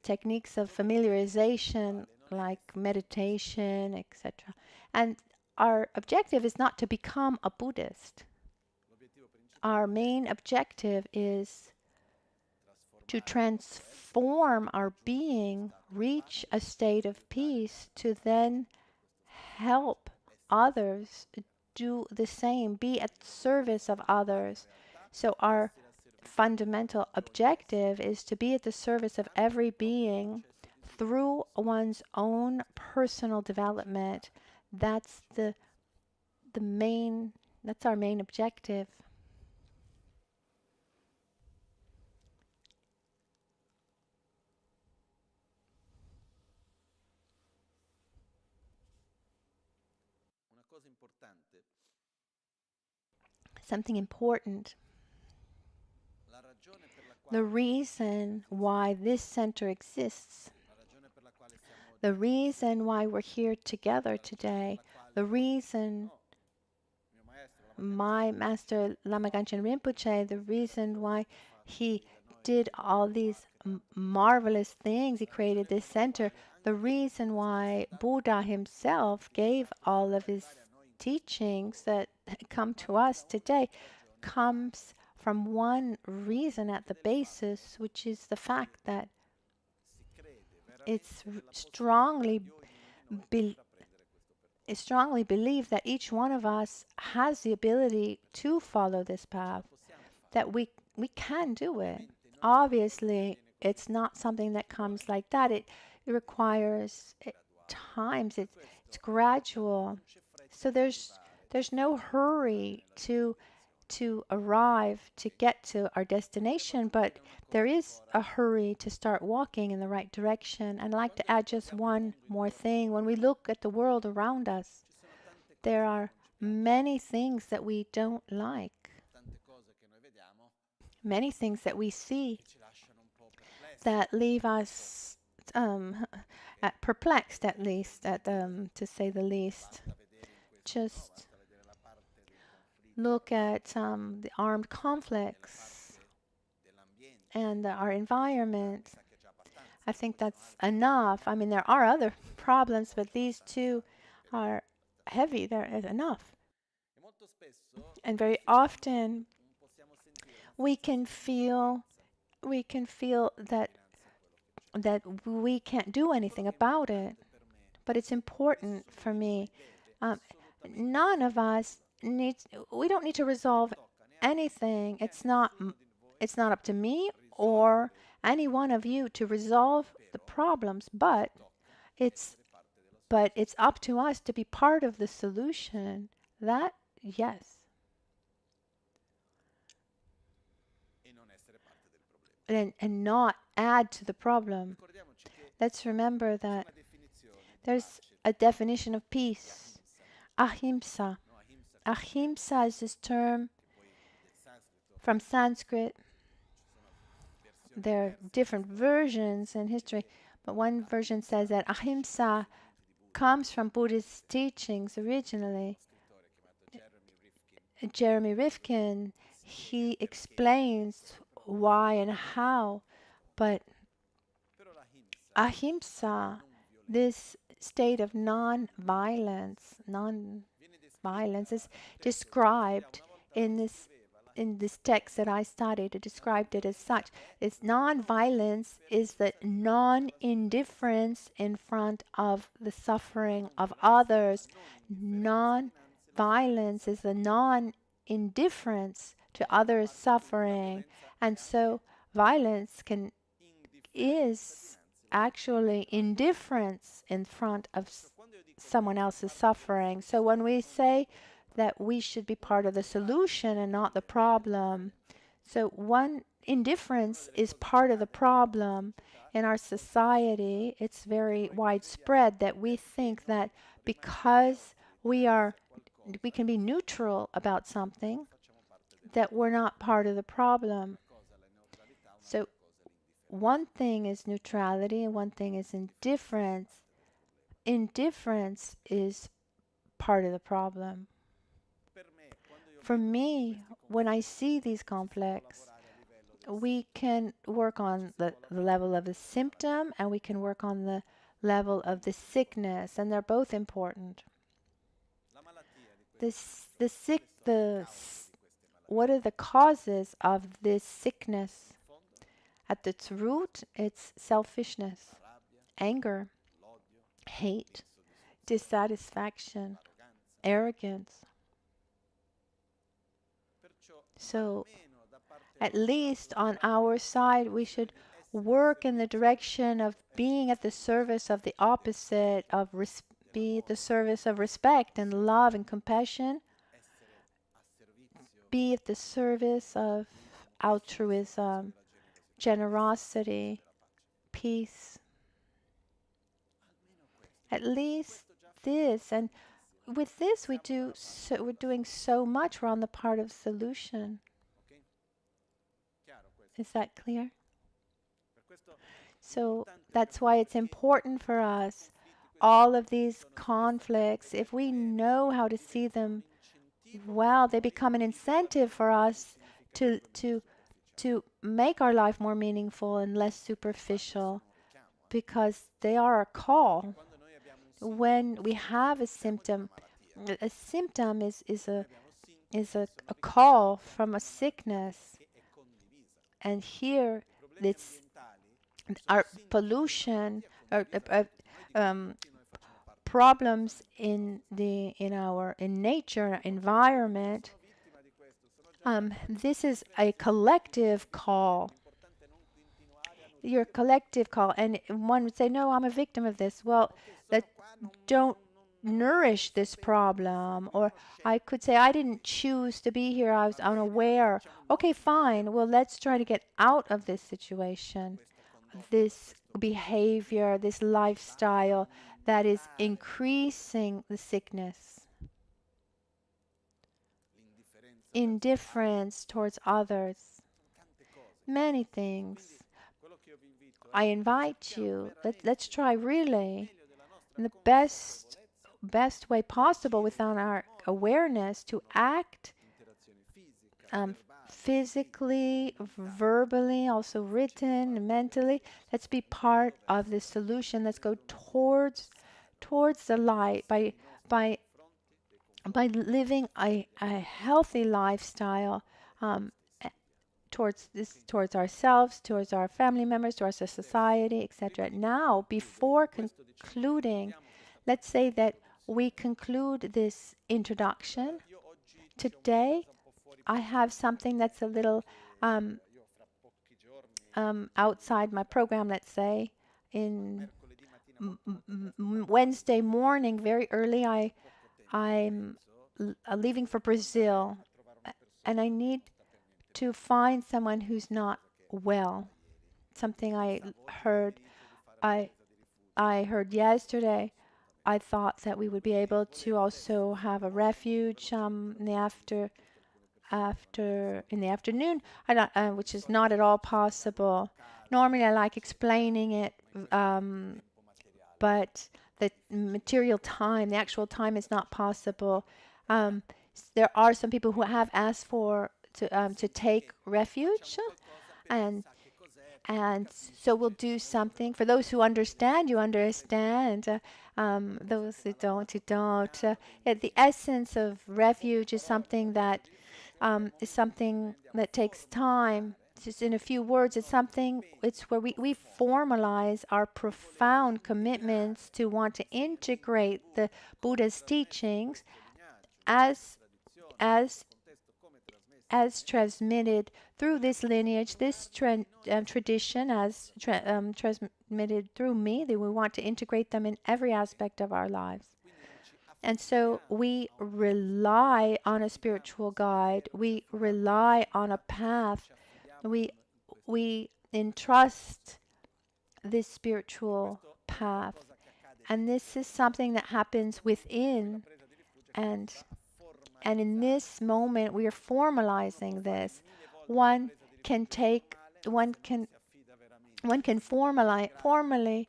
techniques of familiarization, like meditation, etc. And our objective is not to become a Buddhist. Our main objective is to transform our being, reach a state of peace, to then help others do the same, be at service of others. So our fundamental objective is to be at the service of every being through one's own personal development. That's our main objective. Something important. The reason why this center exists, the reason why we're here together today, the reason my master Lama Michel Rinpoche, the reason why he did all these marvelous things. He created this center. The reason why Buddha himself gave all of his teachings that come to us today comes from one reason at the basis, which is the fact that it's strongly believed that each one of us has the ability to follow this path, that we can do it. Obviously, it's not something that comes like that. It requires times. It's gradual. So there's no hurry to arrive, to get to our destination, but there is a hurry to start walking in the right direction. And I'd like to add just one more thing. When we look at the world around us, there are many things that we don't like, many things that we see that leave us perplexed, at least, to say the least. Just look at the armed conflicts and our environment. I think that's enough. I mean, there are other problems, but these two are heavy. There is enough. And very often we can feel that we can't do anything about it. But it's important for me. None of us we don't need to resolve anything. It's not up to me or any one of you to resolve the problems, but it's up to us to be part of the solution. That, yes. And not add to the problem. Let's remember that there's a definition of peace. Ahimsa. Ahimsa is this term from Sanskrit. There are different versions in history, but one version says that ahimsa comes from Buddhist teachings originally. Jeremy Rifkin, he explains why and how, but ahimsa, this state of non-violence is described in this text that I studied. It described it as such. It's non-violence is the non-indifference in front of the suffering of others. Non-violence is the non-indifference to others' suffering. And so violence is actually indifference in front of someone else's suffering. So when we say that we should be part of the solution and not the problem, so one indifference is part of the problem in our society. It's very widespread that we think that because we can be neutral about something, that we're not part of the problem. So one thing is neutrality and one thing is indifference. Indifference is part of the problem. For me, when I see these conflicts, we can work on the level of the symptom and we can work on the level of the sickness, and they're both important. What are the causes of this sickness? At its root, it's selfishness, anger, hate, dissatisfaction, arrogance. So, at least on our side, we should work in the direction of being at the service of the opposite, be at the service of respect and love and compassion, be at the service of altruism, generosity, peace. At least this, and with this we're doing so much. We're on the part of solution. Is that clear? So that's why it's important for us, all of these conflicts, if we know how to see them well, they become an incentive for us to to make our life more meaningful and less superficial, because they are a call. When we have a symptom is a call from a sickness. And here, it's our pollution, or problems in our nature environment. This is a collective call. Your collective call, and one would say, "No, I'm a victim of this." Well, that don't nourish this problem. Or I could say, "I didn't choose to be here. I was unaware." Okay, fine. Well, let's try to get out of this situation, this behavior, this lifestyle that is increasing the sickness, indifference towards others, many things. I invite you, let's try really in the best way possible within our awareness to act physically, verbally, also written, mentally. Let's be part of the solution. Let's go towards the light by living a healthy lifestyle, towards ourselves, towards our family members, towards our society, etc. Now, before concluding, let's say that we conclude this introduction. Today, I have something that's a little outside my program. Let's say in Wednesday morning, very early, I'm leaving for Brazil, and I need to find someone who's not well. Something I heard yesterday. I thought that we would be able to also have a refuge in the afternoon, which is not at all possible. Normally, I like explaining it, but the material time, the actual time, is not possible. There are some people who have asked to take refuge, and so we'll do something. For those who understand, you understand. Those who don't, you don't. The essence of refuge is something that takes time. Just in a few words, it's where we formalize our profound commitments to want to integrate the Buddha's teachings as transmitted through this lineage, this tradition, as transmitted through me, that we want to integrate them in every aspect of our lives. And so we rely on a spiritual guide. We rely on a path. We entrust this spiritual path. And this is something that happens within, and in this moment we are formalizing this. One can formally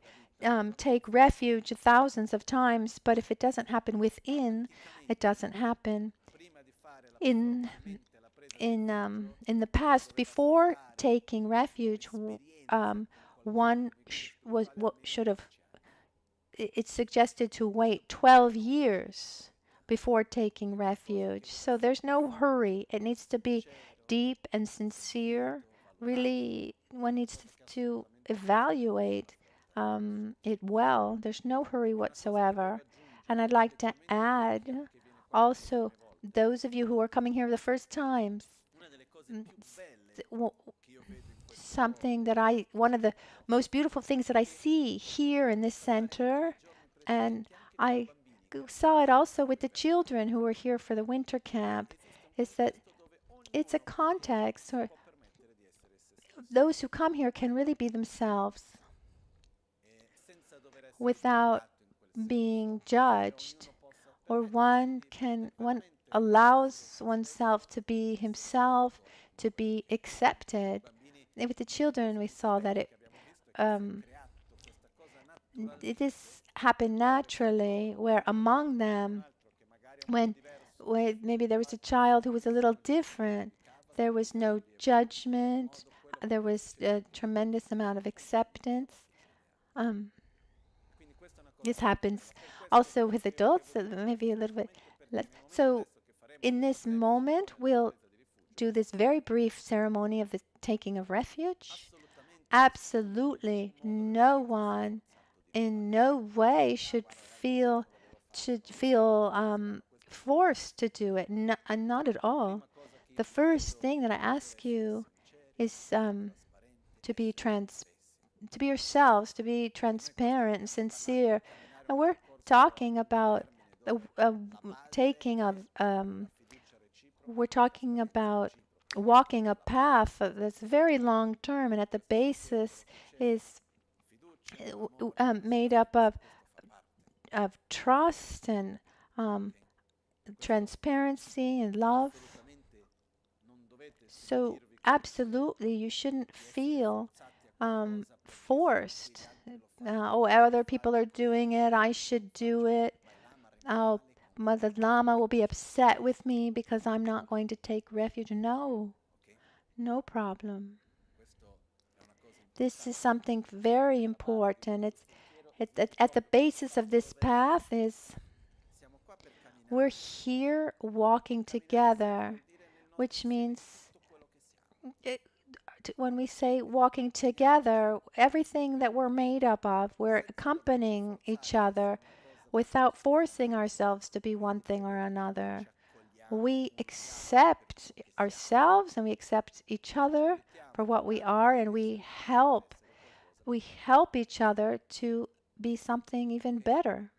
take refuge thousands of times, but if it doesn't happen within, it doesn't happen. In the past, before taking refuge, one should have. It's suggested to wait 12 years before taking refuge. So there's no hurry. It needs to be deep and sincere. Really, one needs to evaluate it well. There's no hurry whatsoever. And I'd like to add also, those of you who are coming here the first time, one of the most beautiful things that I see here in this center, and I saw it also with the children who were here for the winter camp, is that it's a context where those who come here can really be themselves without being judged, or one allows oneself to be himself, to be accepted. And with the children, we saw that this happened naturally, where among them, when maybe there was a child who was a little different, There was no judgment. There was a tremendous amount of acceptance. Um, this happens also with adults, maybe a little bit less. So, in this moment, we'll do this very brief ceremony of the taking of refuge. Absolutely no one in no way should feel forced to do it. Not at all. The first thing that I ask you is to be yourselves, to be transparent and sincere. And we're talking about taking of we're talking about walking a path that's very long term, and at the basis is made up of trust and transparency and love. So absolutely, you shouldn't feel forced. Oh, other people are doing it, I should do it. Oh, Mother Lama will be upset with me because I'm not going to take refuge. No, no problem. This is something very important. It's at the basis of this path is we're here walking together, which means when we say walking together, everything that we're made up of, we're accompanying each other without forcing ourselves to be one thing or another. We accept ourselves and we accept each other for what we are, and we help each other to be something even better.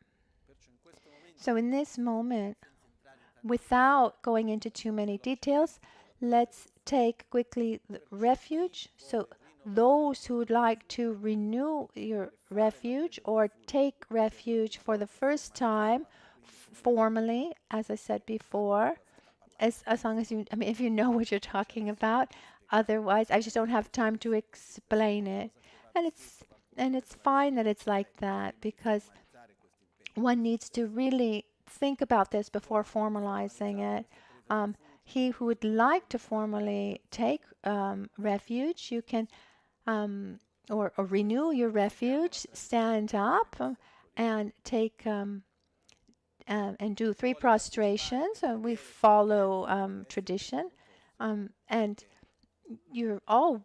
So in this moment, without going into too many details, let's take quickly the refuge. So those who would like to renew your refuge or take refuge for the first time formally, as I said before, as long as you, I mean, if you know what you're talking about. Otherwise, I just don't have time to explain it. And it's fine that it's like that, because one needs to really think about this before formalizing it. He who would like to formally take refuge, you can or renew your refuge, stand up and take and do 3 prostrations. We follow tradition, and you're all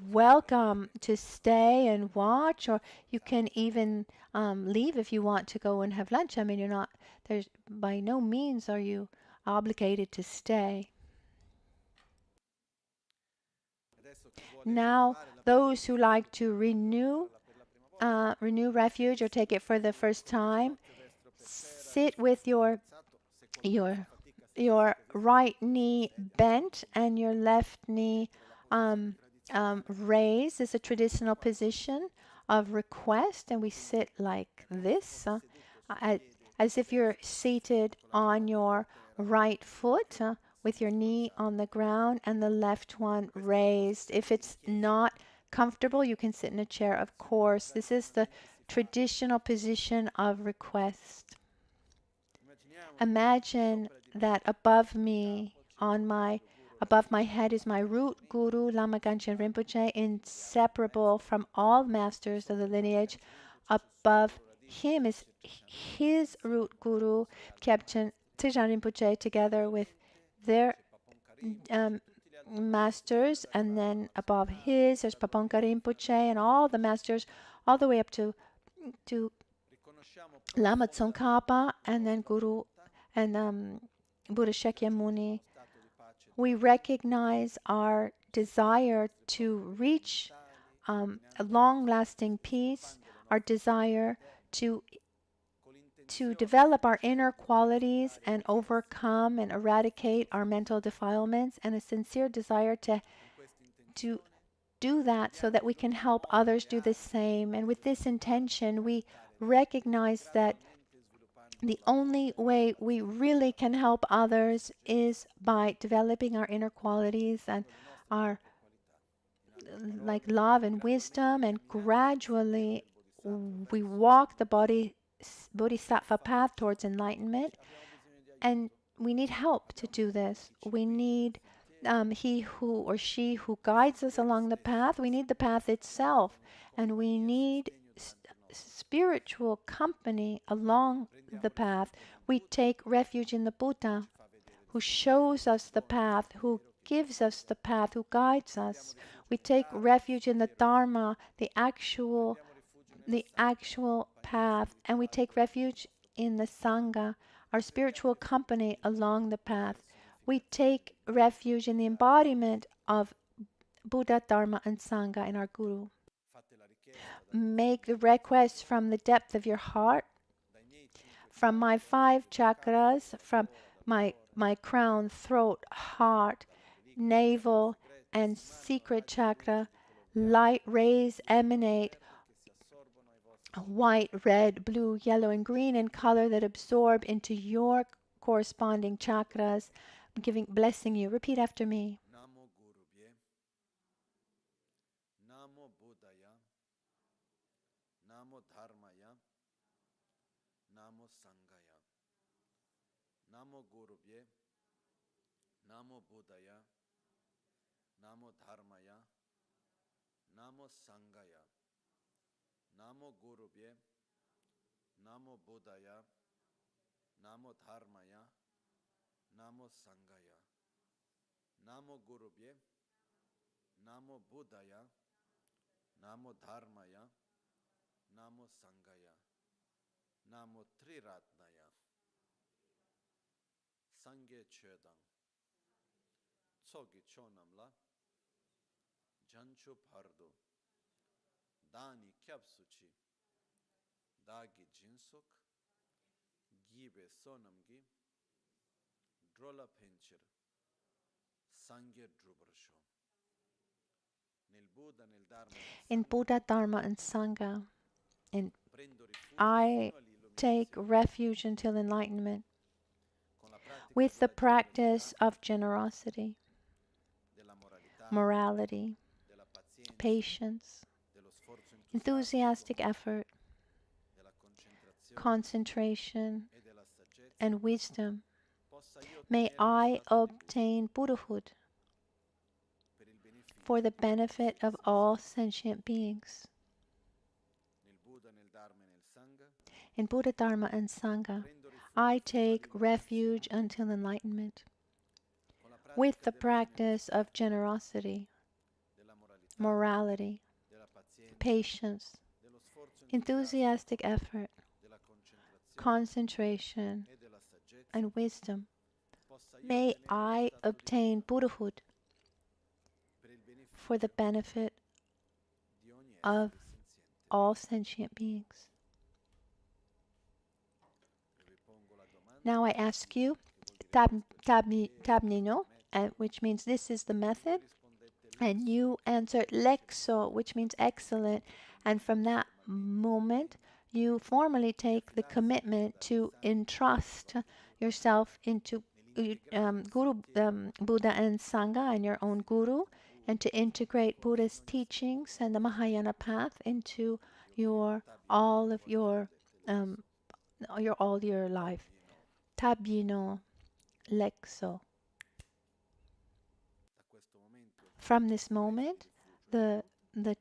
welcome to stay and watch, or you can even leave if you want to go and have lunch. I mean, you're not there's by no means are you obligated to stay. Now, those who like to renew refuge or take it for the first time, sit with your right knee bent and your left knee raised. Is a traditional position of request, and we sit like this, as if you're seated on your right foot with your knee on the ground and the left one raised. If it's not comfortable, you can sit in a chair, of course. This is the traditional position of request. Imagine that above me, above my head, is my root guru, Lama Michel Rinpoche, inseparable from all masters of the lineage. Above him is his root guru, Kyabchen Trijang Rinpoche, together with their masters, and then above his there's Paponka Rinpoche and all the masters, all the way up to Lama Tsongkhapa, and then Guru and Buddha Shakyamuni. We recognize our desire to reach a long-lasting peace, our desire to develop our inner qualities and overcome and eradicate our mental defilements, and a sincere desire to do that so that we can help others do the same. And with this intention, we recognize that the only way we really can help others is by developing our inner qualities and our like love and wisdom, and gradually we walk the bodhisattva path towards enlightenment. And we need help to do this. We need he who or she who guides us along the path. We need the path itself, and we need spiritual company along the path. We take refuge in the Buddha, who shows us the path, who gives us the path, who guides us. We take refuge in the Dharma, the actual path, and we take refuge in the Sangha, our spiritual company along the path. We take refuge in the embodiment of Buddha, Dharma, and Sangha in our Guru. Make the request from the depth of your heart, from my 5 chakras, from my crown, throat, heart, navel, and secret chakra. Light rays emanate, white, red, blue, yellow, and green in color, that absorb into your corresponding chakras, blessing you. Repeat after me. Namo Gurubhye, Namo Buddhaya, Namo Dharmaya, Namo Sanghaya. Namo Gurubhye, Namo Buddhaya, Namo Dharmaya, Namo Sanghaya. Namo Gurubhye, Namo Buddhaya, Namo Dharmaya, Namo Sanghaya. Namo Gurubhye, Namo Buddhaya, Namo Dharmaya, Namo Sanghaya. Namo Triratnaya. Sangye Chödang. Tsogi Chonamla. Janchu Pardo. Dani Kyapsuchi. Dagi Jinsuk. Gibe Sonamgi. Drola Pinchir. Sangye Drubrasho. In Buddha, Dharma, and Sangha, and I take refuge until enlightenment with the practice of generosity, morality, patience, enthusiastic effort, concentration, and wisdom. May I obtain Buddhahood for the benefit of all sentient beings. In Buddha, Dharma, and Sangha, I take refuge until enlightenment with the practice of generosity, morality, patience, enthusiastic effort, concentration, and wisdom. May I obtain Buddhahood for the benefit of all sentient beings. Now I ask you, tabnino, which means this is the method, and you answered lexo, which means excellent, and from that moment you formally take the commitment to entrust yourself into Guru, Buddha and Sangha and your own Guru, and to integrate Buddhist teachings and the Mahayana path into all your life. Tabbino lexo. From this moment, the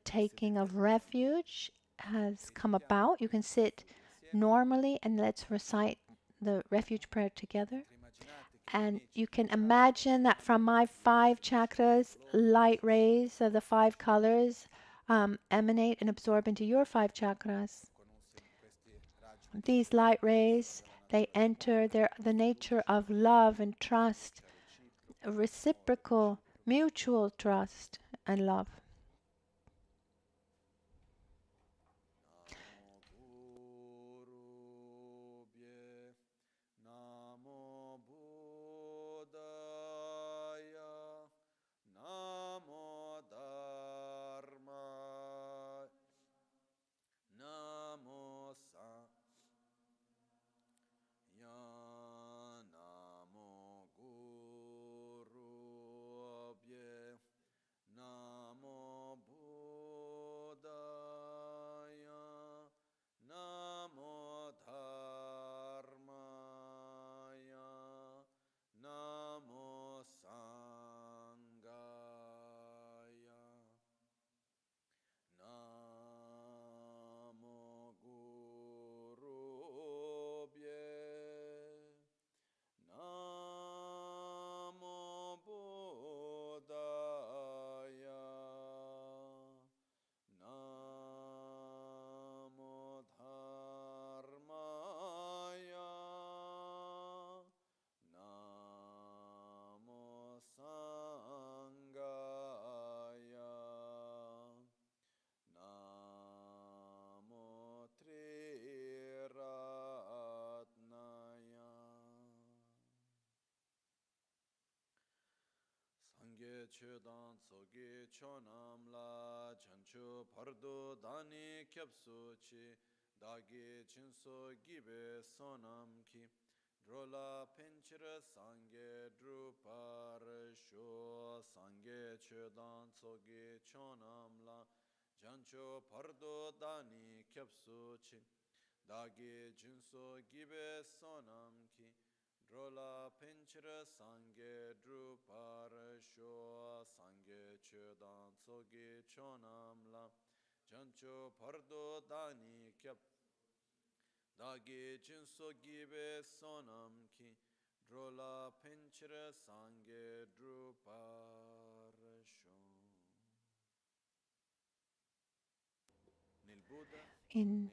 taking of refuge has come about. You can sit normally and let's recite the refuge prayer together. And you can imagine that from my 5 chakras, light rays of the 5 colors emanate and absorb into your 5 chakras. These light rays, they enter the nature of love and trust, reciprocal, mutual trust and love. Namo chedan sogi chonam la chancho pardo dani kyapso chi dagi chinso gibe sonam ki drola penchira sange drupar sho sange chedan sogi chonam la chancho pardo dani kyapso chi dagi chinso gibe sonam ki drola penchira sange drupar sho sange chedan sogi chonam la chancho pardo dani kyap dagi chinso gibe sonam ki drola penchira sange drupar sho. In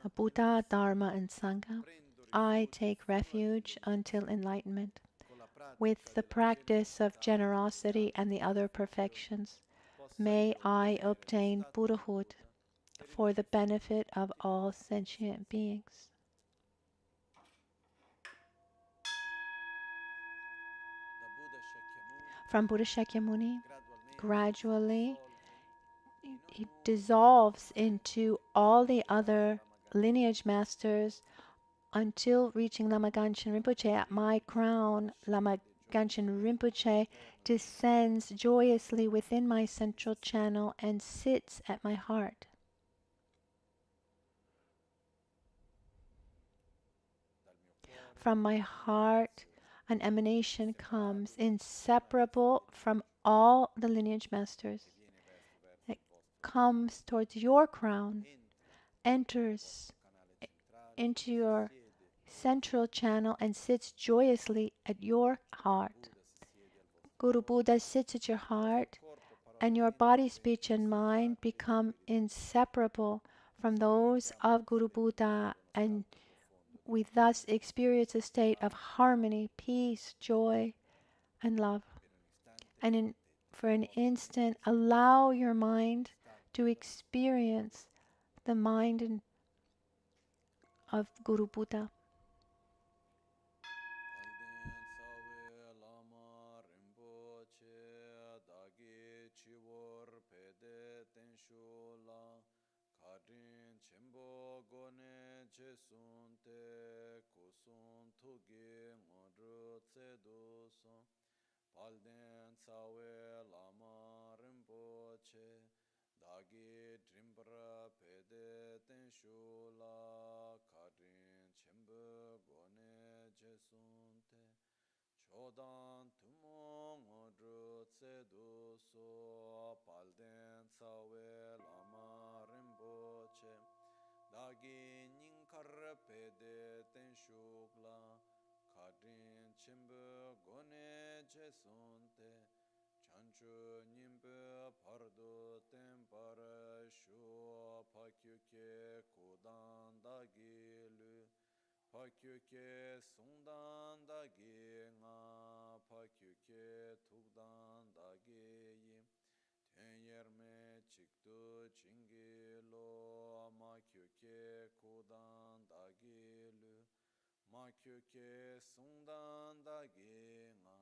the Buddha, Dharma, and Sangha, I take refuge until enlightenment. With the practice of generosity and the other perfections, may I obtain Buddhahood for the benefit of all sentient beings. From Buddha Shakyamuni, gradually it dissolves into all the other lineage masters until reaching Lama Ganchen Rinpoche. At my crown, Lama Ganchen Rinpoche descends joyously within my central channel and sits at my heart. From my heart, an emanation comes, inseparable from all the lineage masters. It comes towards your crown, enters into your central channel, and sits joyously at your heart. Guru Buddha sits at your heart, and your body, speech, and mind become inseparable from those of Guru Buddha, and we thus experience a state of harmony, peace, joy, and love. And for an instant, allow your mind to experience the mind of Guru Buddha. Lama Rinpoche dagi chivor pede tenshula kadrin chembo gone chesunte kusun tugi ngodru tseduso palden sawe Lama Rinpoche dagi drimbra pede tenshula kadrin chembo gone chesunte chodan tumo ngodru tsedu so palden sawe Lama Rinpoche dagi ninkar pede ten shukla kadrin chimbu gone jesunte chanchu nimbu pardu ten para shu pakyuke kudan dagi lu pakyuke sungdan dagi nga pakyuke tukdan dagi yim tenyerme chiktu chingi lo makyuke kudan dagi lu makyuke sungdan dagi nga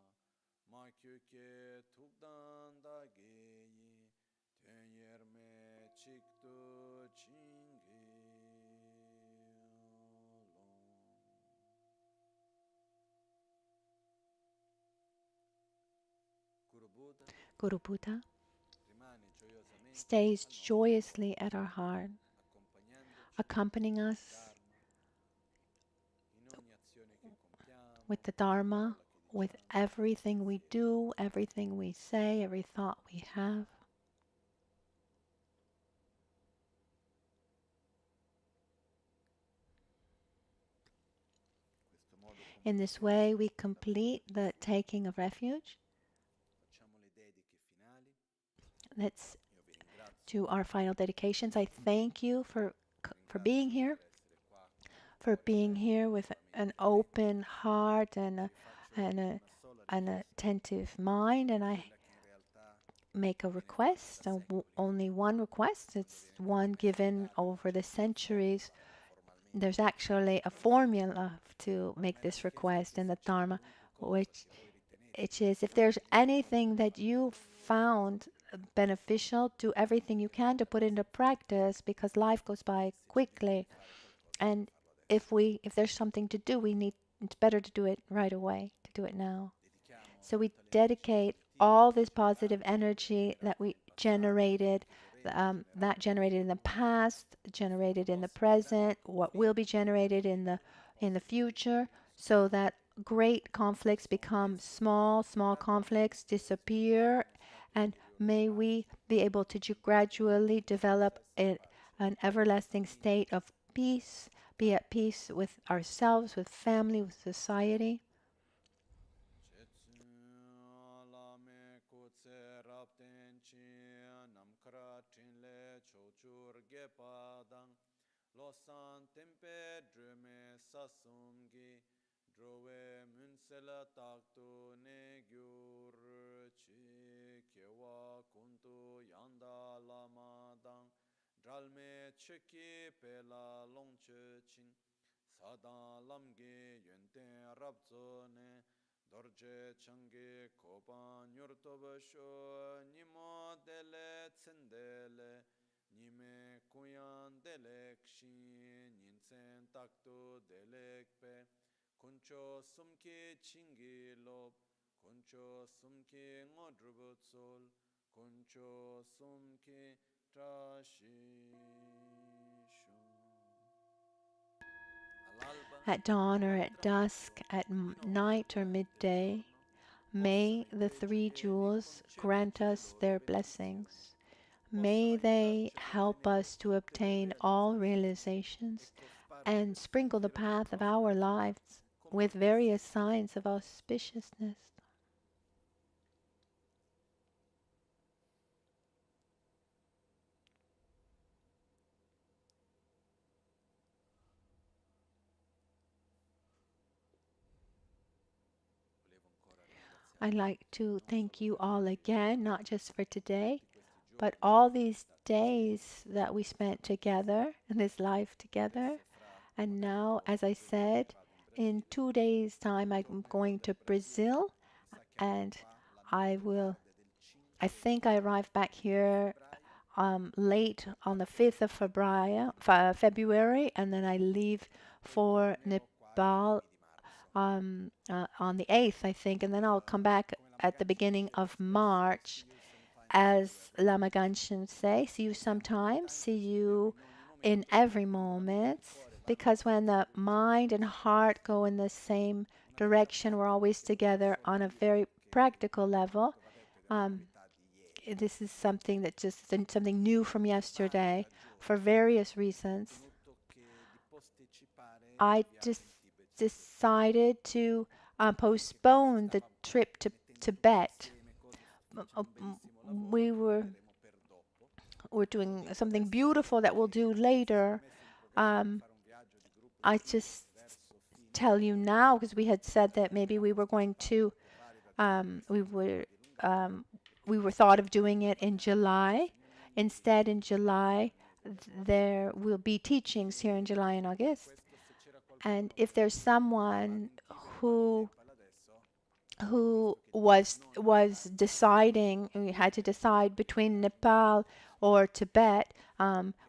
makyuke tukdan dagi yim tenyerme chiktu chingi Guru Buddha stays joyously at our heart, accompanying us with the Dharma, with everything we do, everything we say, every thought we have. In this way, we complete the taking of refuge. Let's do our final dedications. I thank you for being here, with an open heart and an attentive mind. And I make a request, only one request. It's one given over the centuries. There's actually a formula to make this request in the Dharma, which It is, if there's anything that you found beneficial, do everything you can to put into practice because life goes by quickly. And if there's something to do, it's better to do it right away, to do it now. So we dedicate all this positive energy that we generated, that generated in the past, generated in the present, what will be generated in the future, so that great conflicts become small, small conflicts disappear, and may we be able to gradually develop an everlasting state of peace, be at peace with ourselves, with family, with society. Losan tempe drume sasumgi drove munsela taktu ne gyur chi kewa kuntu yanda lama dang dralme cheki pela longche chin sadan lamge yenten rabzo ne dorje change kopan nyurtoba sho nimo dele tsendele Nime kuyan delek shin ninsen takto delek pe kuncho sumki chingi lop kuncho sumki ngodrubot sol kuncho sumki trashi At dawn or at dusk, at night or midday, may the three jewels grant us their blessings. May they help us to obtain all realizations and sprinkle the path of our lives with various signs of auspiciousness. I'd like to thank you all again, not just for today, but all these days that we spent together in this life together. And now, as I said, in 2 days' time, I'm going to Brazil, and I think I arrive back here late on the 5th of February, and then I leave for Nepal on the 8th, I think, and then I'll come back at the beginning of March. As Lama Ganshin say, see you sometimes, see you in every moment, because when the mind and heart go in the same direction, we're always together on a very practical level. Um, this is something that just something new from yesterday for various reasons. I just decided to postpone the trip to Tibet. We we're doing something beautiful that we'll do later. I just tell you now because we had said that maybe we were going to we were thought of doing it in July. Instead, in July, there will be teachings here in July and August. And if there's someone who was deciding, we had to decide between Nepal or Tibet.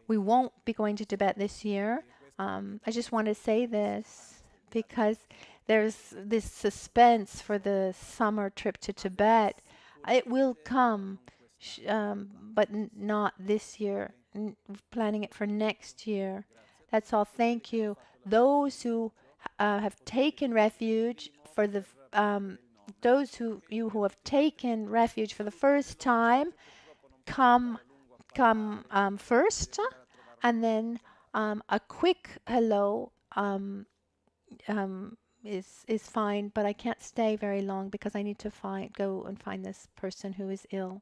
We won't be going to Tibet this year. I just want to say this because there's this suspense for the summer trip to Tibet. It will come, but not this year. Planning it for next year. That's all. Thank you. Those who have taken refuge for the those who have taken refuge for the first time, come first, and then a quick hello is fine, but I can't stay very long because I need to go and find this person who is ill.